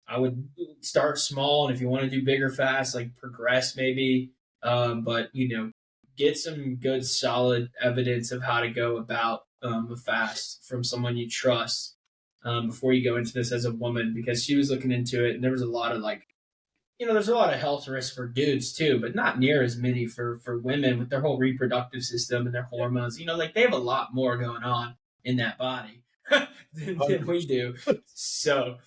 I would start small, and if you want to do bigger fasts, like progress maybe. But get some good, solid evidence of how to go about a fast from someone you trust before you go into this as a woman, because she was looking into it, and there was a lot of like, there's a lot of health risks for dudes too, but not near as many for women with their whole reproductive system and their Yeah, hormones. Like they have a lot more going on in that body than we 100%. do. So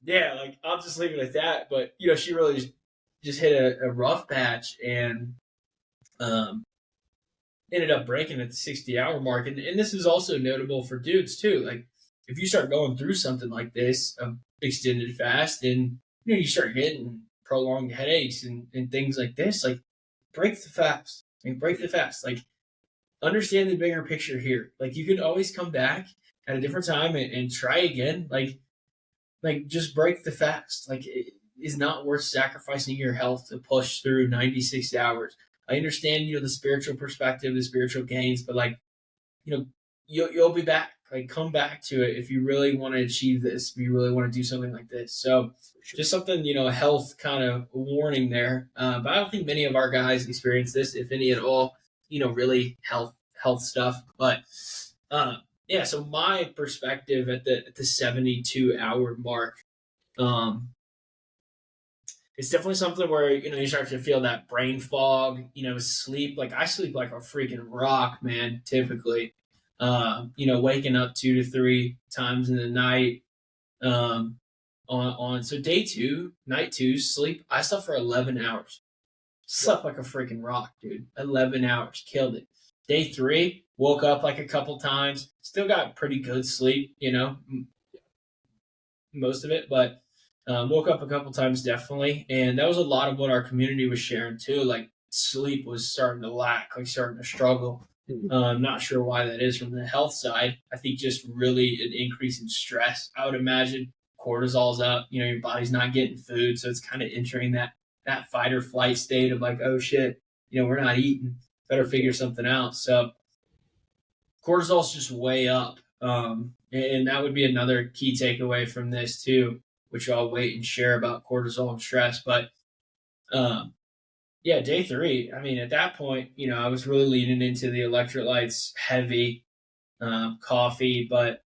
yeah, like I'll just leave it at that. But she really just hit a rough patch and um, ended up breaking at the 60-hour mark. And this is also notable for dudes too. Like if you start going through something like this, extended fast, and you start getting prolonged headaches and things like this, like break the fast. Like break the fast. Like understand the bigger picture here. Like you can always come back at a different time and try again. Like just break the fast. Like it is not worth sacrificing your health to push through 96 hours. I understand, the spiritual perspective, the spiritual gains, but like, you know, you'll be back. Like come back to it if you really want to achieve this, if you really want to do something like this. So For sure. just something, a health kind of warning there. But I don't think many of our guys experience this, if any at all, really health stuff. But uh, yeah, so my perspective at the 72-hour mark, um, it's definitely something where you start to feel that brain fog. Sleep. Like I sleep like a freaking rock, man. Typically, waking up 2 to 3 times in the night. Um, on so day two, night two, sleep. I slept for 11 hours. Yeah. Slept like a freaking rock, dude. 11 hours, killed it. Day three, woke up like a couple times. Still got pretty good sleep. Most of it, but woke up a couple times definitely, and that was a lot of what our community was sharing too. Like sleep was starting to lack, like starting to struggle. Mhm. I'm not sure why that is from the health side. I think just really an increase in stress. I would imagine cortisol's up. Your body's not getting food, so it's kind of entering that fight or flight state of like, oh shit, we're not eating. Better figure something out. So cortisol's just way up. And that would be another key takeaway from this too, which I'll wait and share about cortisol and stress. But um, yeah, day three. I mean, at that point, I was really leaning into the electrolytes, heavy coffee. But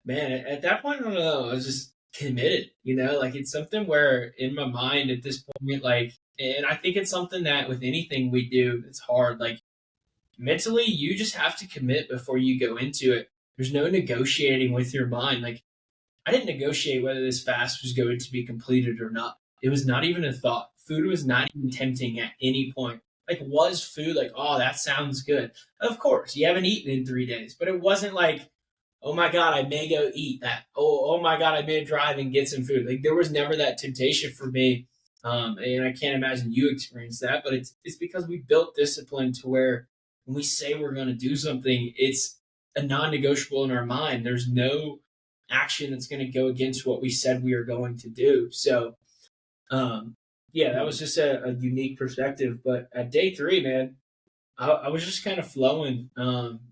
man, at that point, I don't know. I was just committed. Like it's something where in my mind at this point, like, and I think it's something that with anything we do, it's hard. Like mentally, you just have to commit before you go into it. There's no negotiating with your mind. Like I didn't negotiate whether this fast was going to be completed or not. It was not even a thought. Food was not even tempting at any point. Like was food like, oh, that sounds good? Of course, you haven't eaten in 3 days, but it wasn't like, oh my god, I may go eat that. Oh my god, I may drive and get some food. Like there was never that temptation for me, and I can't imagine you experienced that. But it's because we built discipline to where when we say we're going to do something, it's a non-negotiable in our mind. There's no action that's going to go against what we said we are going to do. So, yeah, that was just a unique perspective. But at day 3, man, I was just kind of flowing.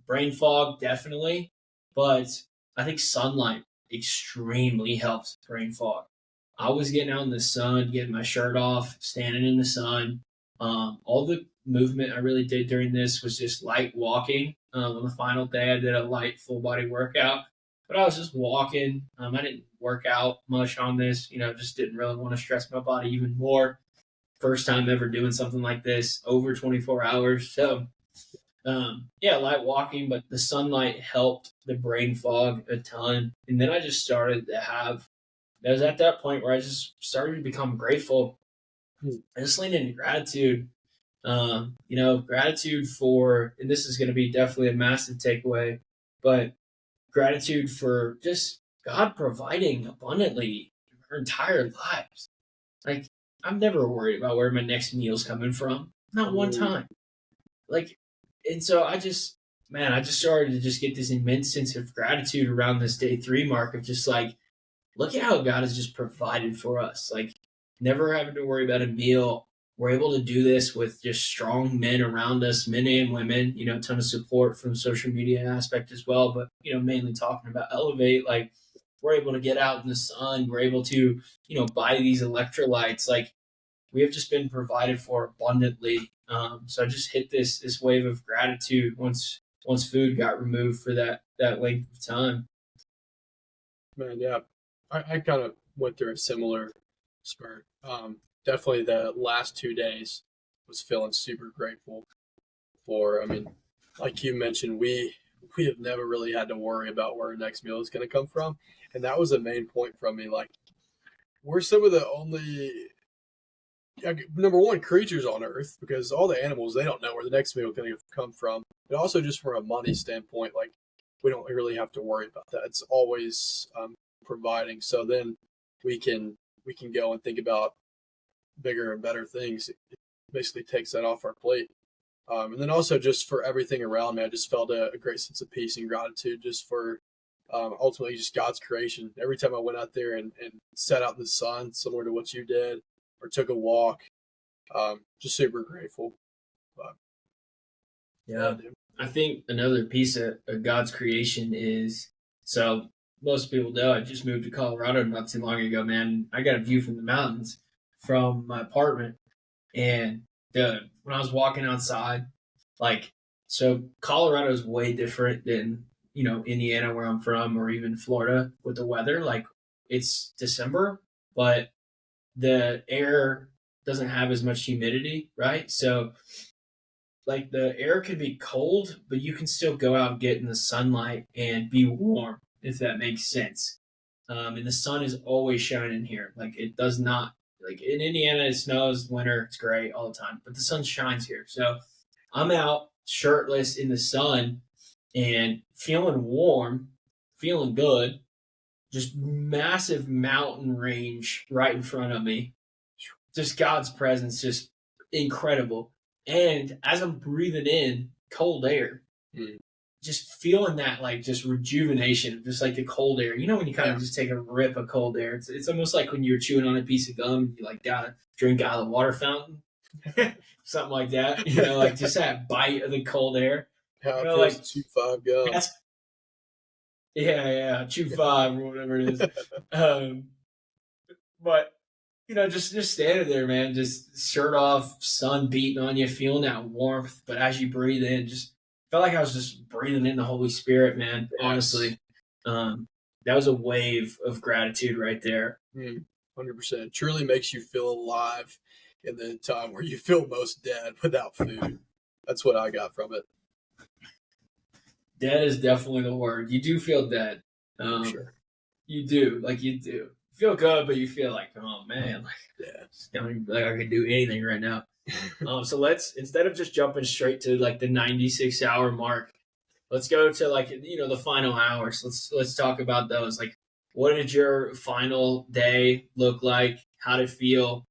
Brain fog, definitely. But I think sunlight extremely helps brain fog. I was getting out in the sun, getting my shirt off, standing in the sun. All the movement I really did during this was just light walking. On the final day, I did a light full body workout, but I was just walking. I didn't work out much on this, just didn't really want to stress my body even more. First time ever doing something like this over 24 hours. So, yeah, light walking, but the sunlight helped the brain fog a ton. And then I just started to I was at that point where I just started to become grateful. I just leaned into gratitude. Gratitude for, and this is going to be definitely a massive takeaway, but gratitude for just God providing abundantly our entire lives. Like, I'm never worried about where my next meal's coming from. Not one time. Like, and so I just started to just get this immense sense of gratitude around this day 3 mark of just like, look at how God has just provided for us. Like, never having to worry about a meal. We're able to do this with just strong men around us, men and women, a ton of support from the social media aspect as well. But, mainly talking about Elevate, like, we're able to get out in the sun. We're able to, buy these electrolytes. Like, we have just been provided for abundantly. So I just hit this wave of gratitude once food got removed for that length of time. Man, yeah, I kind of went through a similar spurt. Definitely the last 2 days was feeling super grateful for. I mean, like you mentioned, we have never really had to worry about where our next meal is going to come from, and that was a main point from me. Like, we're some of the only number one creatures on Earth, because all the animals, they don't know where the next meal is going to come from. But also just from a money standpoint, like, we don't really have to worry about that. It's always providing. So then we can go and think about bigger and better things. It basically takes that off our plate. And then also just for everything around me, I just felt a great sense of peace and gratitude just for ultimately just God's creation. Every time I went out there and sat out in the sun, similar to what you did, or took a walk, just super grateful. But, yeah, I think another piece of God's creation is, so most people know I just moved to Colorado not too long ago, man. I got a view from the mountains from my apartment. And when I was walking outside, like, so Colorado is way different than, Indiana where I'm from, or even Florida with the weather. Like, it's December, but the air doesn't have as much humidity, right? So, like, the air can be cold, but you can still go out and get in the sunlight and be warm, if that makes sense. And the sun is always shining here. Like, it does not, like, in Indiana, it snows, winter, it's great all the time, but the sun shines here. So I'm out shirtless in the sun and feeling warm, feeling good, just massive mountain range right in front of me. Just God's presence, just incredible. And as I'm breathing in cold air, just feeling that, like, just rejuvenation, just like the cold air. When you kind of just take a rip of cold air, it's almost like when you're chewing on a piece of gum, you like gotta drink out of the water fountain, something like that. Like, just that bite of the cold air. Like 2-5 gum. Yeah, chew five or whatever it is. But just standing there, man, just shirt off, sun beating on you, feeling that warmth. But as you breathe in, just felt like I was just breathing in the Holy Spirit, man. Yes. Honestly, that was a wave of gratitude right there. 100%. Truly makes you feel alive in the time where you feel most dead without food. That's what I got from it. Dead is definitely the word. You do feel dead. Sure. You do. You feel good, but you feel like, oh man, don't even like I could do anything right now. So let's, instead of just jumping straight to like the 96-hour mark, let's go to the final hours. Let's talk about those. Like, what did your final day look like? How did it feel?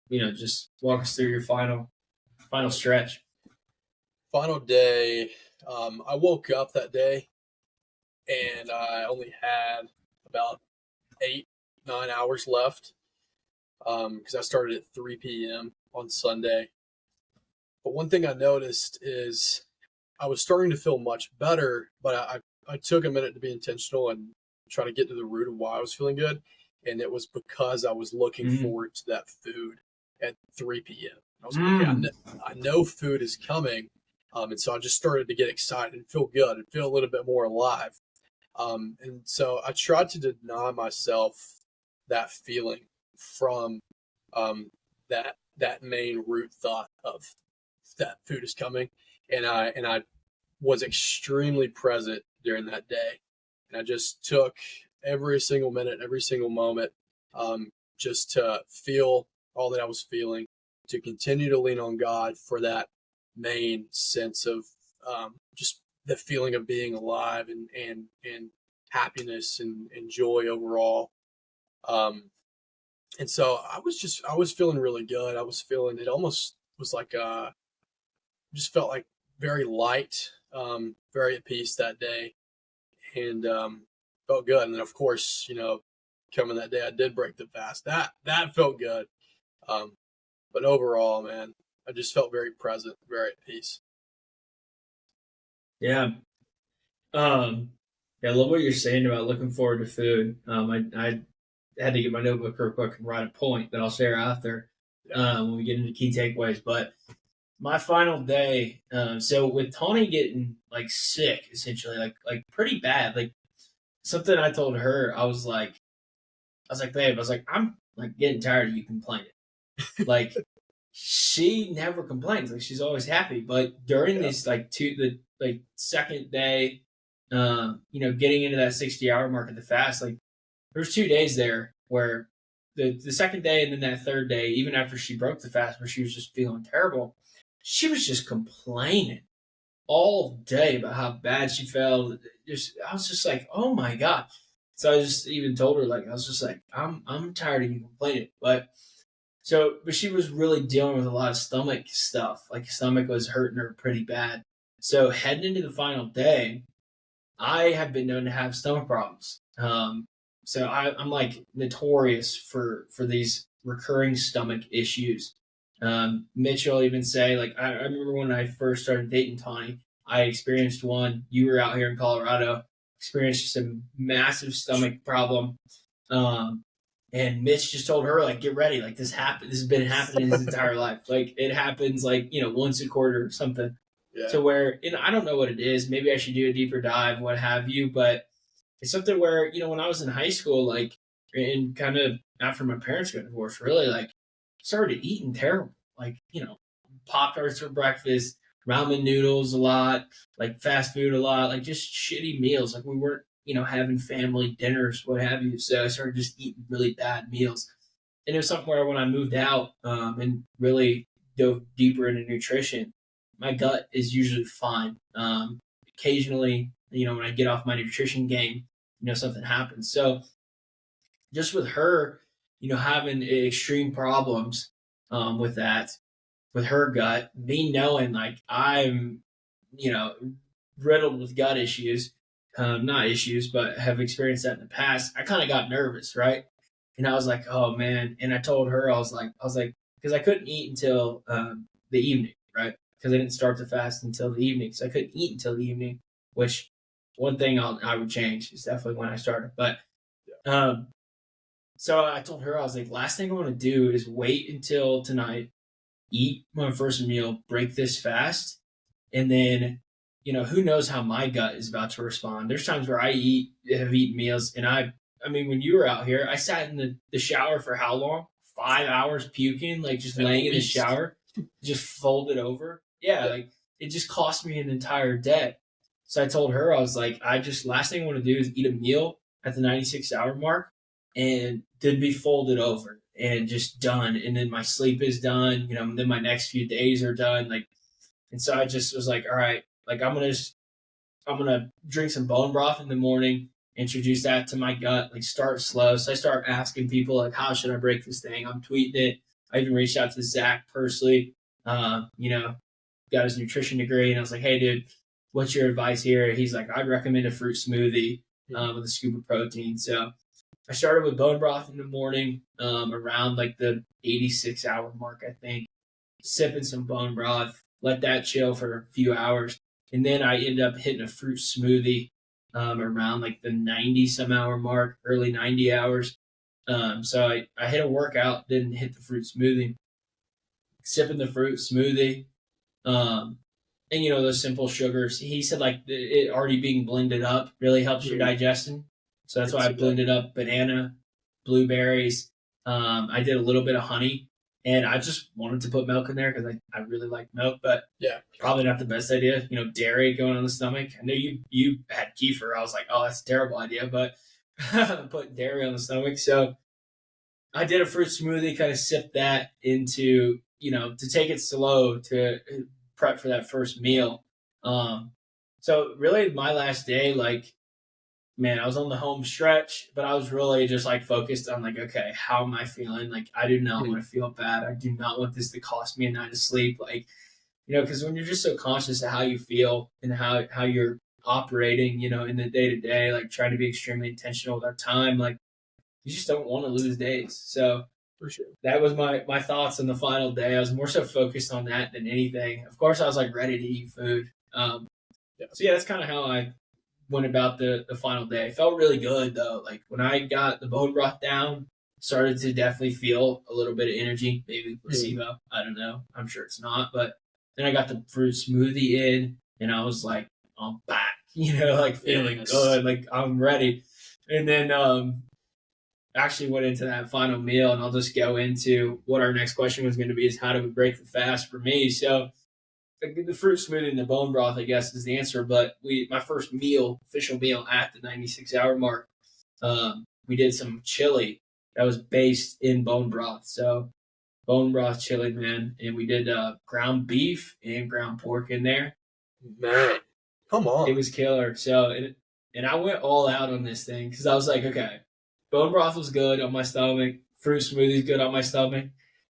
Just walk us through your final stretch. Final day, I woke up that day and I only had about 8, 9 hours left because I started at 3 p.m. on Sunday. But one thing I noticed is I was starting to feel much better, but I took a minute to be intentional and try to get to the root of why I was feeling good. And it was because I was looking Mm-hmm. forward to that food at 3 p.m. I was like, okay, Mm. I know food is coming. And so I just started to get excited and feel good and feel a little bit more alive. And so I tried to deny myself that feeling from that main root thought of that food is coming, and I was extremely present during that day, and I just took every single minute, every single moment, just to feel all that I was feeling, to continue to lean on God for that main sense of just the feeling of being alive and happiness and joy overall. Um, and so I was feeling really good. I was feeling it almost was like just felt like very light, very at peace that day, and felt good. And then of course, coming that day, I did break the fast. That felt good. Um, but overall, man, I just felt very present, very at peace. Yeah. Yeah, I love what you're saying about looking forward to food. I had to get my notebook real quick and write a point that I'll share after Yeah. when we get into key takeaways. But my final day, so with Tawny getting like sick, essentially, like pretty bad, like something I told her, babe, I'm like getting tired of you complaining. Like she never complains. Like she's always happy. But during Yeah. this the second day, getting into that 60-hour mark of the fast, like there's 2 days there where the second day and then that third day, even after she broke the fast, where she was just feeling terrible, she was just complaining all day about how bad she felt. I was just like, oh my god. So I just even told her, like, I was just like, I'm tired of you complaining. But she was really dealing with a lot of stomach stuff. Like stomach was hurting her pretty bad. So heading into the final day, I have been known to have stomach problems. I'm like notorious for these recurring stomach issues. Mitch will even say, like, I remember when I first started dating Tawny, I experienced one. You were out here in Colorado, experienced some massive stomach problem. Um, and Mitch just told her, like, get ready. Like, this happened. This has been happening his entire life. Like, it happens, like, once a quarter or something. Yeah. To where, I don't know what it is. Maybe I should do a deeper dive, what have you. But it's something where, when I was in high school, like, and kind of after my parents got divorced, really, like, started eating terrible. Like, Pop Tarts for breakfast, ramen noodles a lot, like fast food a lot, like just shitty meals. Like, we weren't, having family dinners, what have you. So I started just eating really bad meals. And it was something where when I moved out and really dove deeper into nutrition, my gut is usually fine. Occasionally, when I get off my nutrition game, something happens. So just with her, having extreme problems with that, with her gut, me knowing like I'm, you know, riddled with gut issues, not issues, but have experienced that in the past, I kind of got nervous, right? And I was like, oh man. And I told her, because I couldn't eat until the evening, right? Because I didn't start the fast until the evening. So I couldn't eat until the evening, which one thing I would change is definitely when I started. But um, so I told her, I was like, last thing I want to do is wait until tonight, eat my first meal, break this fast, and then, who knows how my gut is about to respond. There's times where have eaten meals, and I mean, when you were out here, I sat in the shower for how long? 5 hours puking, like just At laying in the least. shower, just folded over. Yeah, Yeah. like it just cost me an entire day. So I told her, I was like, last thing I want to do is eat a meal at the 96-hour mark and then be folded over and just done. And then my sleep is done, then my next few days are done. Like, and so I just was like, all right, like I'm gonna drink some bone broth in the morning, introduce that to my gut, like start slow. So I start asking people like, how should I break this thing? I'm tweeting it. I even reached out to Zach personally, got his nutrition degree, and I was like, hey, dude, what's your advice here? He's like, I'd recommend a fruit smoothie with a scoop of protein. So I started with bone broth in the morning, around like the 86-hour mark, I think, sipping some bone broth, let that chill for a few hours. And then I ended up hitting a fruit smoothie around like the 90 some hour mark, early 90 hours. So I hit a workout, didn't hit the fruit smoothie, sipping the fruit smoothie. Um, and those simple sugars. He said like it already being blended up really helps your digestion. So that's why I blended up banana, blueberries. I did a little bit of honey, and I just wanted to put milk in there because I really like milk, but probably not the best idea. Dairy going on the stomach. I know you had kefir. I was like, oh, that's a terrible idea, but put dairy on the stomach. So I did a fruit smoothie, kind of sipped that into, to take it slow to prep for that first meal. So really my last day, like, man, I was on the home stretch, but I was really just like focused on like, okay, how am I feeling? Like, I do not want to feel bad. I do not want this to cost me a night of sleep. Like, because when you're just so conscious of how you feel and how you're operating, in the day to day, like trying to be extremely intentional with our time, like you just don't want to lose days. So For sure. that was my thoughts on the final day. I was more so focused on that than anything. Of course, I was like ready to eat food. So yeah, that's kind of how I went about the final day. It felt really good though. Like when I got the bone broth down, started to definitely feel a little bit of energy. Maybe placebo. I don't know. I'm sure it's not. But then I got the fruit smoothie in, and I was like, I'm back. Like feeling good. Like I'm ready. And then actually went into that final meal, and I'll just go into what our next question was going to be: is how do we break the fast for me? So the fruit smoothie and the bone broth, I guess, is the answer. But my first meal, official meal at the 96-hour mark, we did some chili that was based in bone broth. So bone broth chili, man, and we did ground beef and ground pork in there. Man, come on. It was killer. So and I went all out on this thing because I was like, okay, bone broth was good on my stomach, fruit smoothie's good on my stomach.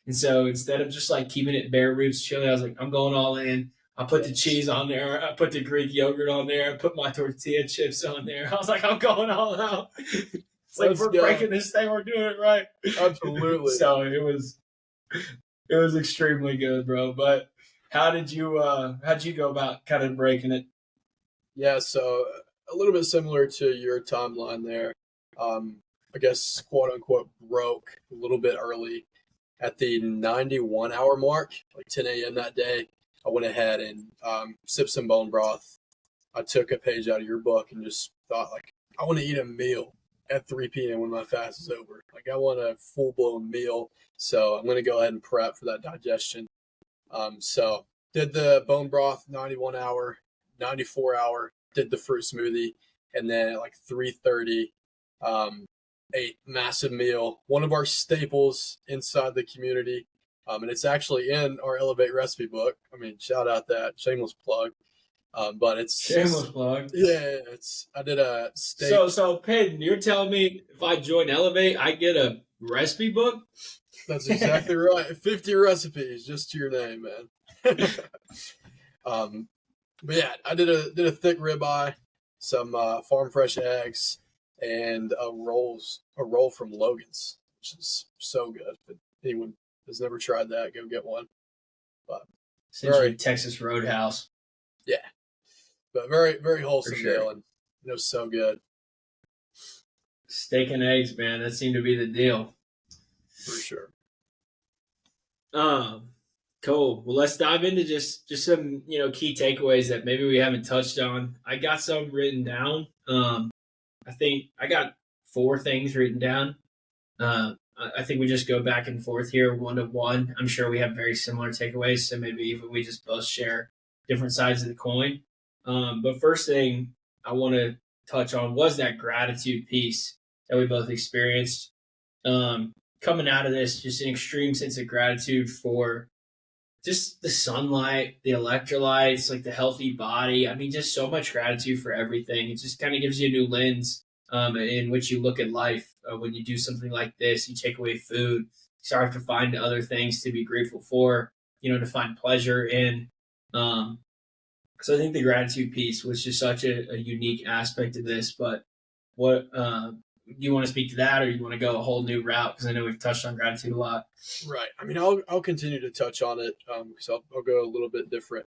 And so instead of just like keeping it bare roots chili, I was like, I'm going all in. I put the cheese on there. I put the Greek yogurt on there. I put my tortilla chips on there. I was like, I'm going all out. It's like we're breaking this thing. We're doing it right. Absolutely. So it was extremely good, bro. But how'd you go about kind of breaking it? Yeah, so a little bit similar to your timeline there. I guess quote unquote broke a little bit early at the 91-hour mark, like 10 a.m. that day. I went ahead and sipped some bone broth. I took a page out of your book and just thought, like, I want to eat a meal at 3 p.m. when my fast is over. Like, I want a full blown meal. So I'm going to go ahead and prep for that digestion. So did the bone broth 91-hour, 94-hour, did the fruit smoothie, and then at like 3:30, ate massive meal, one of our staples inside the community. And it's actually in our Elevate recipe book. I mean, shout out that shameless plug. But it's shameless plug. Yeah, I did a steak. So Paden, you're telling me if I join Elevate, I get a recipe book? That's exactly right. 50 recipes just to your name, man. But yeah, I did a thick ribeye, some farm fresh eggs, and a roll from Logan's, which is so good. If anyone has never tried that, go get one. But essentially Texas Roadhouse. Yeah, but very very wholesome sure. meal, and it was so good. Steak and eggs, man. That seemed to be the deal. For sure. Cool. Well, let's dive into just some key takeaways that maybe we haven't touched on. I got some written down. I think I got 4 things written down. I think we just go back and forth here, one to one. I'm sure we have very similar takeaways, so maybe even we just both share different sides of the coin. But first thing I want to touch on was that gratitude piece that we both experienced. Coming out of this, just an extreme sense of gratitude for just the sunlight, the electrolytes, like the healthy body. I mean, just so much gratitude for everything. It just kind of gives you a new lens in which you look at life. When you do something like this, you take away food, you start to find other things to be grateful for, to find pleasure in. So I think the gratitude piece was just such a unique aspect of this. But what do you want to speak to that, or you want to go a whole new route? Because I know we've touched on gratitude a lot. Right. I mean, I'll continue to touch on it because I'll go a little bit different.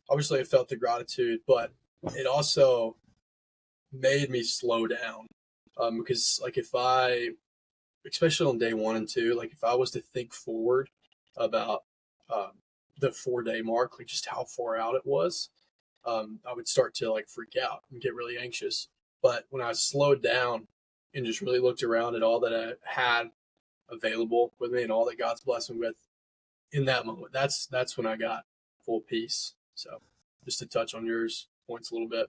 Obviously, I felt the gratitude, but it also made me slow down because, like, if I, especially on day 1 and 2, like, if I was to think forward about um, the 4 day mark, like just how far out it was, I would start to like freak out and get really anxious. But when I slowed down and just really looked around at all that I had available with me and all that God's blessed me with in that moment, that's when I got full peace. So just to touch on yours points a little bit.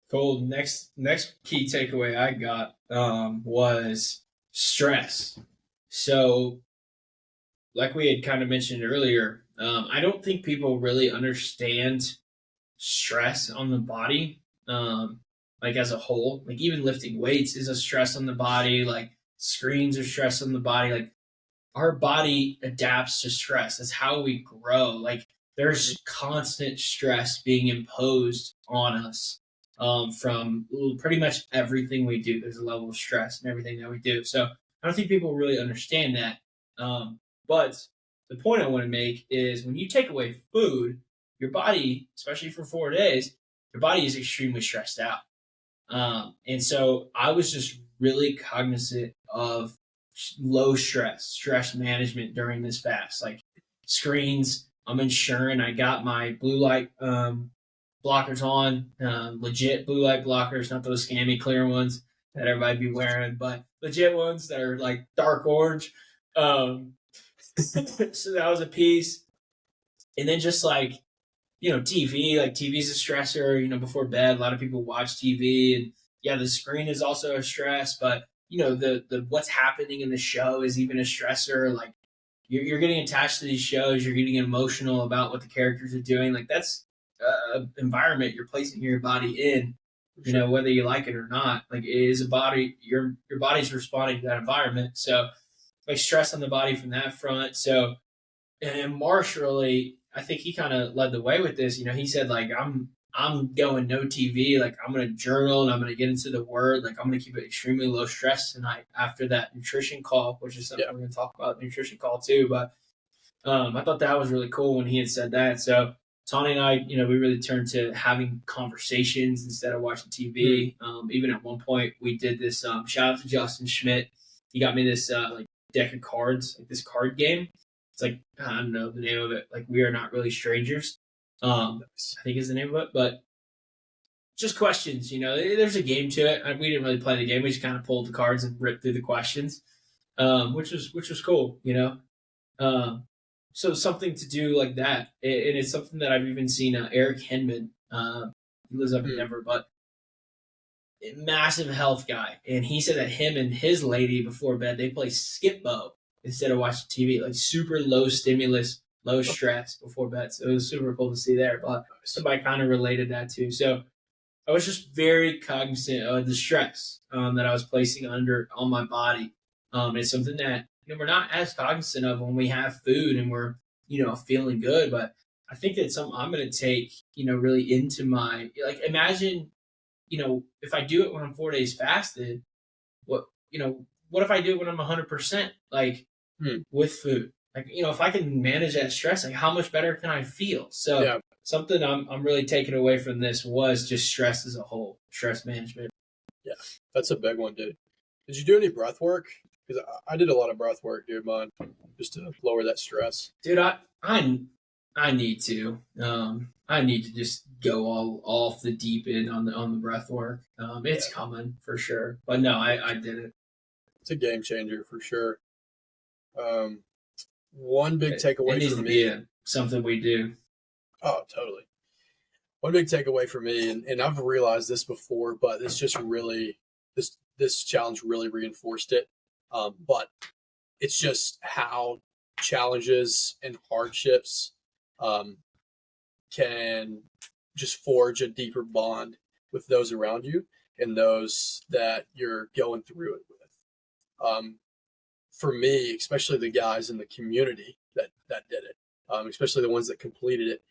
Cool. Next key takeaway I got was stress. So, like we had kind of mentioned earlier, I don't think people really understand stress on the body, like as a whole. Like even lifting weights is a stress on the body. Like screens are stress on the body. Like our body adapts to stress. That's how we grow. Like there's constant stress being imposed on us from pretty much everything we do. There's a level of stress in everything that we do. So I don't think people really understand that. But the point I want to make is when you take away food, your body, especially for 4 days, your body is extremely stressed out. And so I was just really cognizant of low stress management during this fast. Like screens, I'm ensuring I got my blue light blockers on, legit blue light blockers, not those scammy clear ones that everybody be wearing, but legit ones that are like dark orange. So that was a piece. And then just like, TV, like TV's a stressor, before bed, a lot of people watch TV and yeah, the screen is also a stress, but the what's happening in the show is even a stressor. Like you're getting attached to these shows, you're getting emotional about what the characters are doing. Like that's environment you're placing your body in, Sure. whether you like it or not. Like it is a body, your body's responding to that environment. So like stress on the body from that front. So and Marsh really, I think he kind of led the way with this. He said like I'm going no TV. Like I'm gonna journal and I'm gonna get into the word. Like I'm gonna keep it extremely low stress tonight after that nutrition call, which is something Yeah. we're gonna talk about nutrition call too. But I thought that was really cool when he had said that. So Tony and I, we really turned to having conversations instead of watching Hmm. TV. Even at one point, we did this. Shout out to Justin Schmidt. He got me this like deck of cards, like this card game. It's like I don't know the name of it. Like We Are Not Really Strangers. Nice. I think is the name of it, but just questions. There's a game to it. We didn't really play the game. We just kind of pulled the cards and ripped through the questions, which was cool. Um, so something to do like that, and it's something that I've even seen Eric Henman. He lives up in Hmm. Denver, but a massive health guy, and he said that him and his lady before bed they play skip bow instead of watching TV, like super low stimulus, low Oh, stress before bed. So it was super cool to see there. But nice. somebody kind of related that too. So I was just very cognizant of the stress that I was placing on my body. It's something that we're not as cognizant of when we have food and we're feeling good. But I think that's something I'm going to take really into my like. Imagine if I do it when I'm 4 days fasted, what what if I do it when I'm 100% like Hmm. with food? Like if I can manage that stress, like how much better can I feel? So Yeah. something I'm really taking away from this was just stress as a whole, stress management. Yeah. That's a big one, dude. Did you do any breath work? Because I did a lot of breath work, dude, mine, just to lower that stress. Dude, I need to. I need to just go all off the deep end on the breath work. Yeah. It's coming for sure. But no, I did it. It's a game changer for sure. Um, one big It takeaway needs for to be me. something we do. Oh, totally. One big takeaway for me, and I've realized this before, but it's just really this challenge really reinforced it. But it's just how challenges and hardships um, can just forge a deeper bond with those around you and those that you're going through it with. For me, especially the guys in the community that did it, especially the ones that completed it,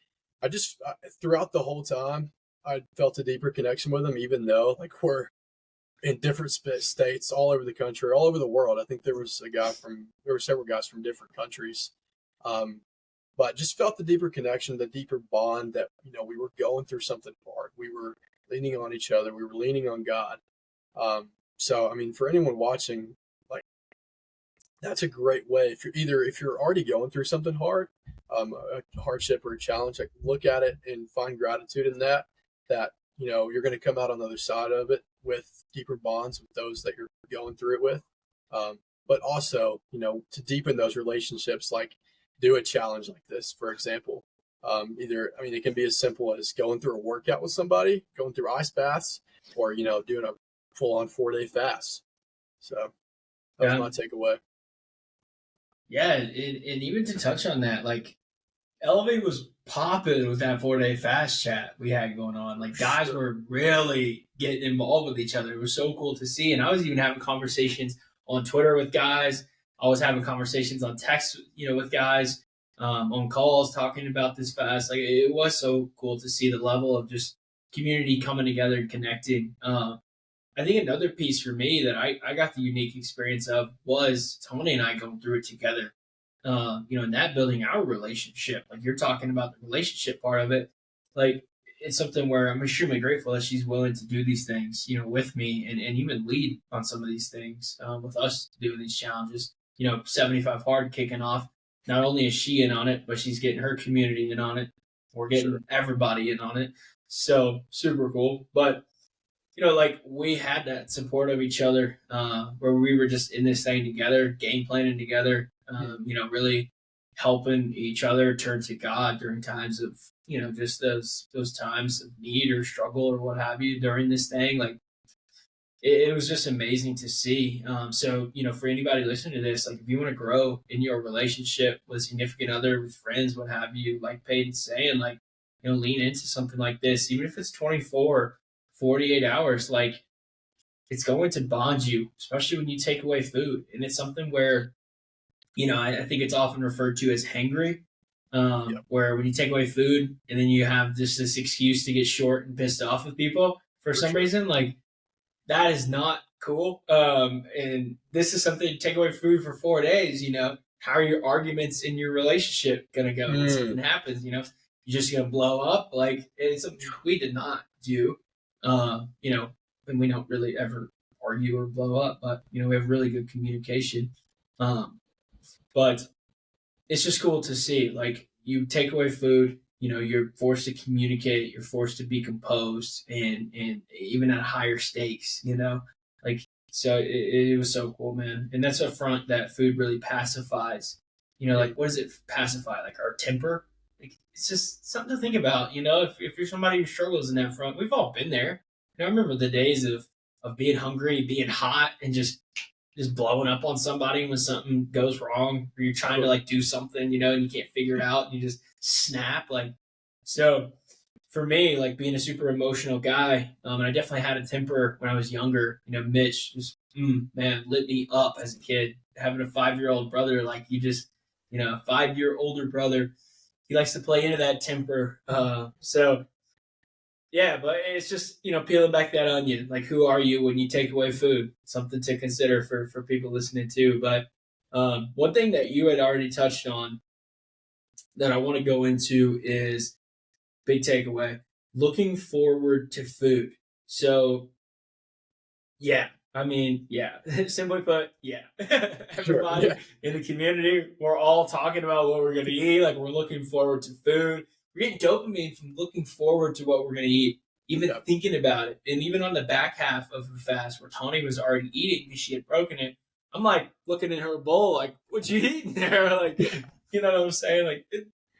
throughout the whole time, I felt a deeper connection with him, even though like we're in different states all over the country, all over the world. I think there were several guys from different countries. Um, but just felt the deeper connection, the deeper bond that, we were going through something hard. We were leaning on each other. We were leaning on God. So, I mean, for anyone watching, like, that's a great way. If you're already going through something hard, a hardship or a challenge, like look at it and find gratitude in that, you're going to come out on the other side of it with deeper bonds with those that you're going through it with. But also, to deepen those relationships, like do a challenge like this, for example. It can be as simple as going through a workout with somebody, going through ice baths, or, doing a full on 4-day fast. So that was Yeah. my takeaway. Yeah, and even to touch on that, like Elevate was popping with that 4-day fast chat we had going on. Like guys Sure. were really getting involved with each other. It was so cool to see. And I was even having conversations on Twitter with guys. I was having conversations on text, with guys, on calls talking about this fast. Like it was so cool to see the level of just community coming together and connecting. I think another piece for me that I got the unique experience of was Tony and I going through it together. And that building our relationship. Like you're talking about the relationship part of it. Like it's something where I'm extremely grateful that she's willing to do these things, with me and even lead on some of these things with us doing these challenges. 75 hard kicking off. Not only is she in on it, but she's getting her community in on it. We're Sure. getting everybody in on it. So super cool. But like we had that support of each other, where we were just in this thing together, game planning together, really helping each other turn to God during times of, just those times of need or struggle or what have you during this thing. Like it was just amazing to see. So, for anybody listening to this, like if you want to grow in your relationship with significant other, with friends, what have you, like Paden's saying, like, lean into something like this, even if it's 24, 48 hours, like it's going to bond you, especially when you take away food. And it's something where, I think it's often referred to as hangry, Yep. where when you take away food and then you have just this excuse to get short and pissed off with people for For some sure. reason, like that is not cool. And this is something to take away food for 4 days, how are your arguments in your relationship going to go when something Mm. happens, you're just going to blow up. Like it's something we did not do, and we don't really ever argue or blow up, but, we have really good communication. But it's just cool to see. Like you take away food, you're forced to communicate, you're forced to be composed, and even at higher stakes, like so it was so cool, man. And that's a front that food really pacifies. Mm. Like what does it pacify? Like our temper. Like it's just something to think about. If you're somebody who struggles in that front, we've all been there. I remember the days of being hungry, being hot, and just blowing up on somebody when something goes wrong or you're trying to Totally. like do something, and you can't figure it out and you just snap. Like, so for me, like being a super emotional guy, and I definitely had a temper when I was younger, Mitch just, man, lit me up as a kid. Having a 5-year-old brother, like you just, a 5-year older brother, he likes to play into that temper. So yeah, but it's just, peeling back that onion. Like, who are you when you take away food? Something to consider for people listening too. But one thing that you had already touched on that I want to go into is big takeaway: looking forward to food. So yeah, I mean, yeah. Simply put, yeah. Sure. Yeah. Everybody in the community, we're all talking about what we're going to eat. Like, we're looking forward to food. We're getting dopamine from looking forward to what we're going to eat, even Yeah. thinking about it. And even on the back half of the fast, where Tony was already eating because she had broken it, I'm like looking in her bowl, like, what you eating there? Like, Yeah. you know what I'm saying? Like,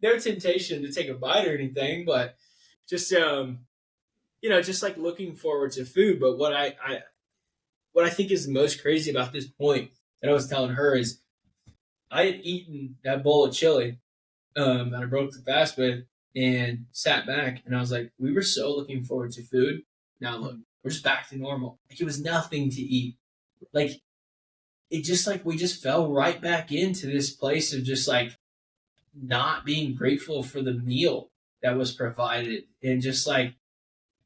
no temptation to take a bite or anything, but just, just like looking forward to food. But what I think is the most crazy about this point that I was telling her is I had eaten that bowl of chili that I broke the fast with and sat back and I was like, we were so looking forward to food. Now look, Mm. we're just back to normal. Like it was nothing to eat. Like it just like we just fell right back into this place of just like not being grateful for the meal. that was provided, and just like,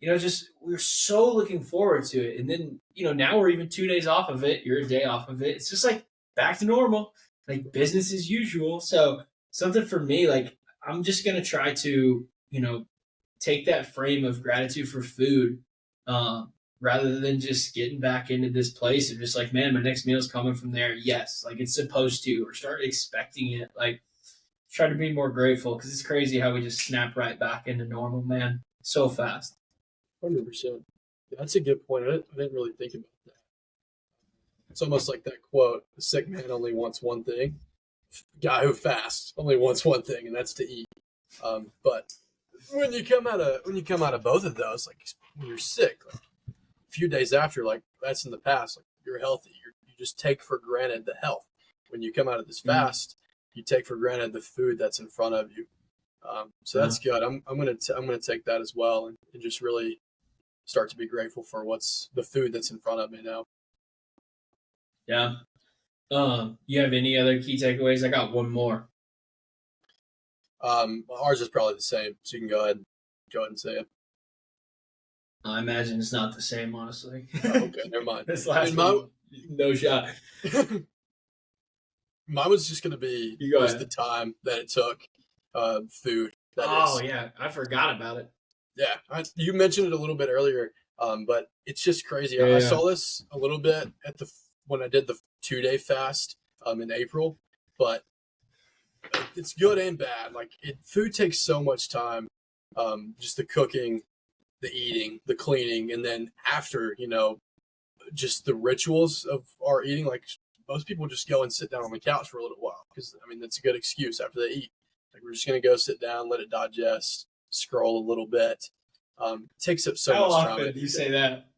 just we're so looking forward to it. And then, now we're even 2 days off of it. You're a day off of it. It's just like back to normal, like business as usual. So something for me, like I'm just gonna try to, take that frame of gratitude for food, rather than just getting back into this place of just like, man, my next meal's coming from there. Yes, like it's supposed to, or start expecting it. Like try to be more grateful, because it's crazy how we just snap right back into normal, man, so fast. 100%. That's a good point. I didn't really think about that. It's almost like that quote: "The sick man only wants one thing. Guy who fasts only wants one thing, and that's to eat." But when you come out of both of those, like when you're sick, like a few days after, like that's in the past. Like you're healthy. You just take for granted the health. When you come out of this Mm, fast, you take for granted the food that's in front of you. So yeah. that's good. I'm gonna take that as well, and just really start to be grateful for what's the food that's in front of me now. Yeah. You have any other key takeaways? I got one more. Ours is probably the same, so you can go ahead and say it. I imagine it's not the same, honestly. Oh, okay, never mind. This I mean, last one, no shot. mine was just gonna be You go just the ahead. time that it took. Food, that Oh is. yeah, I forgot about it. Yeah, you mentioned it a little bit earlier, but it's just crazy. I Yeah, saw this a little bit when I did the 2 day fast in April, but it's good and bad. Like food takes so much time, just the cooking, the eating, the cleaning, and then after, just the rituals of our eating. Like most people just go and sit down on the couch for a little while because I mean that's a good excuse after they eat. Like we're just gonna go sit down, let it digest, scroll a little bit. It takes up so how much time often do you every say day. that?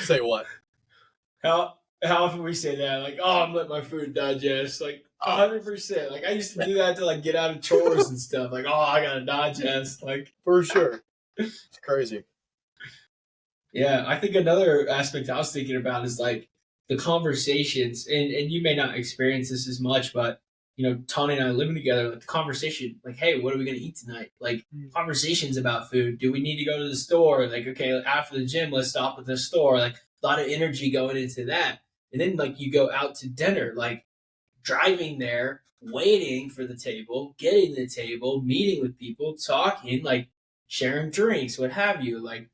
Say what? How often we say that? Like, oh, I'm letting my food digest. Like, Oh, 100%. Like, I used to do that to like get out of chores and stuff. Like, oh, I gotta digest. Like, for sure. It's crazy. yeah, I think another aspect I was thinking about is like the conversations, and you may not experience this as much, but Tony and I living together, like the conversation, like, hey, what are we gonna eat tonight? Like conversations about food. Do we need to go to the store? Like, okay, after the gym, let's stop at the store. Like a lot of energy going into that, and then like you go out to dinner, like driving there, waiting for the table, getting the table, meeting with people, talking, like sharing drinks, what have you, like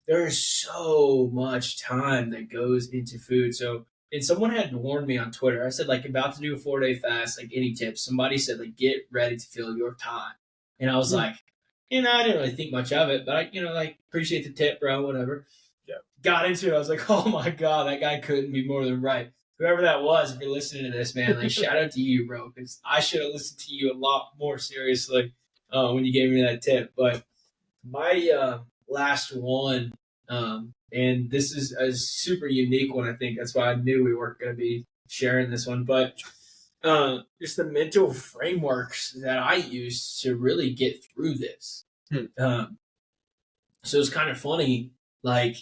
there's so much time that goes into food. So, and someone had warned me on Twitter. I said, like, about to do a 4 day fast. Like, any tips? Somebody said, like, get ready to fill your time. And I was Mm. like, I didn't really think much of it, but I, like, appreciate the tip, bro. Whatever. Yeah, Got into it. I was like, oh my god, that guy couldn't be more than right. Whoever that was, if you're listening to this, man, like, shout out to you, bro, because I should have listened to you a lot more seriously when you gave me that tip. But my last one, and this is a super unique one. I think that's why I knew we weren't going to be sharing this one. But just the mental frameworks that I use to really get through this. Hmm. Um, so it's kind of funny, like,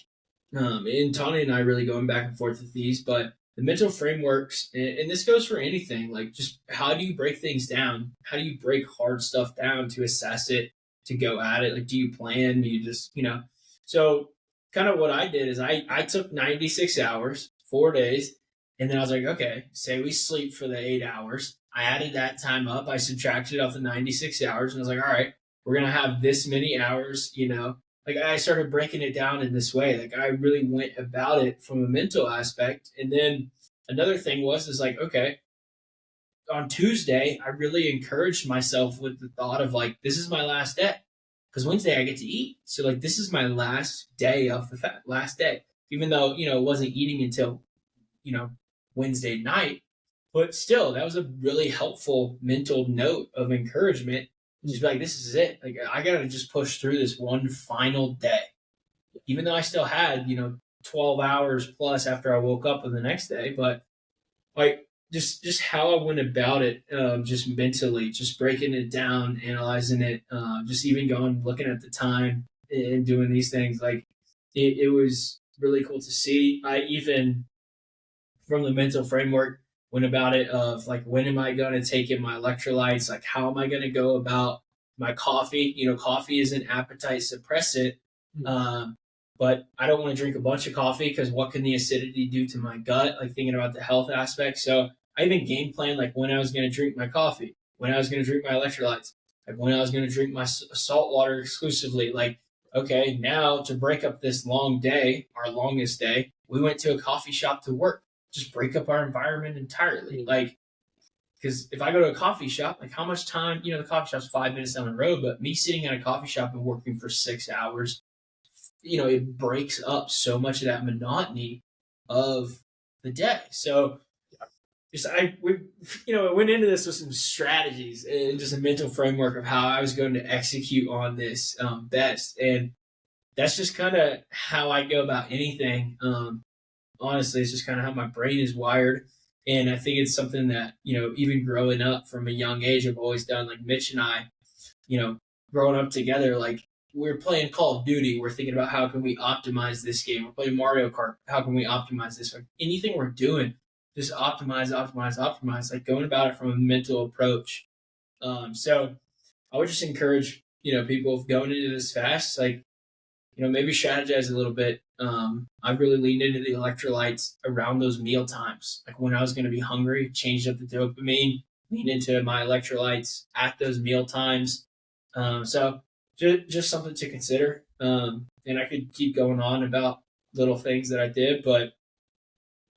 and Tony and I really going back and forth with these, but the mental frameworks, and this goes for anything, like just how do you break things down? How do you break hard stuff down to assess it, to go at it? Like, do you plan? Do you just, So kind of what I did is I took 96 hours, 4 days, and then I was like, okay, say we sleep for the 8 hours. I added that time up. I subtracted off the 96 hours, and I was like, all right, we're going to have this many hours, like I started breaking it down in this way. Like I really went about it from a mental aspect. And then another thing is like, okay, on Tuesday, I really encouraged myself with the thought of like, this is my last day. Because Wednesday I get to eat. So like this is my last day of the last day. Even though, wasn't eating until, you know, Wednesday night. But still, that was a really helpful mental note of encouragement. Just be like, this is it. Like I gotta just push through this one final day, even though I still had 12 hours plus after I woke up on the next day. But like just how I went about it, just mentally, just breaking it down, analyzing it, just even going looking at the time and doing these things. Like it was really cool to see. I even from the mental framework went about it of like when am I going to take in my electrolytes, like how am I going to go about my coffee. Coffee is an appetite suppressant. Um, but I don't want to drink a bunch of coffee because what can the acidity do to my gut? Like thinking about the health aspect. So I even game plan like when I was going to drink my coffee, when I was going to drink my electrolytes, like when I was going to drink my salt water exclusively. Like, okay, now to break up this long day, our longest day, we went to a coffee shop to work. Just break up our environment entirely. Like, because if I go to a coffee shop, like how much time, the coffee shop's 5 minutes down the road, but me sitting at a coffee shop and working for 6 hours, it breaks up so much of that monotony of the day. So I went into this with some strategies and just a mental framework of how I was going to execute on this best. And that's just kind of how I go about anything. Honestly, it's just kind of how my brain is wired. And I think it's something that, even growing up from a young age, I've always done. Like Mitch and I, growing up together, like we're playing Call of Duty, we're thinking about how can we optimize this game. We're playing Mario Kart, how can we optimize this? Like anything we're doing, just optimize, like going about it from a mental approach. So I would just encourage, people going into this fast, like, maybe strategize a little bit. I've really leaned into the electrolytes around those meal times. Like when I was going to be hungry, changed up the dopamine, lean into my electrolytes at those meal times. So just something to consider. And I could keep going on about little things that I did, but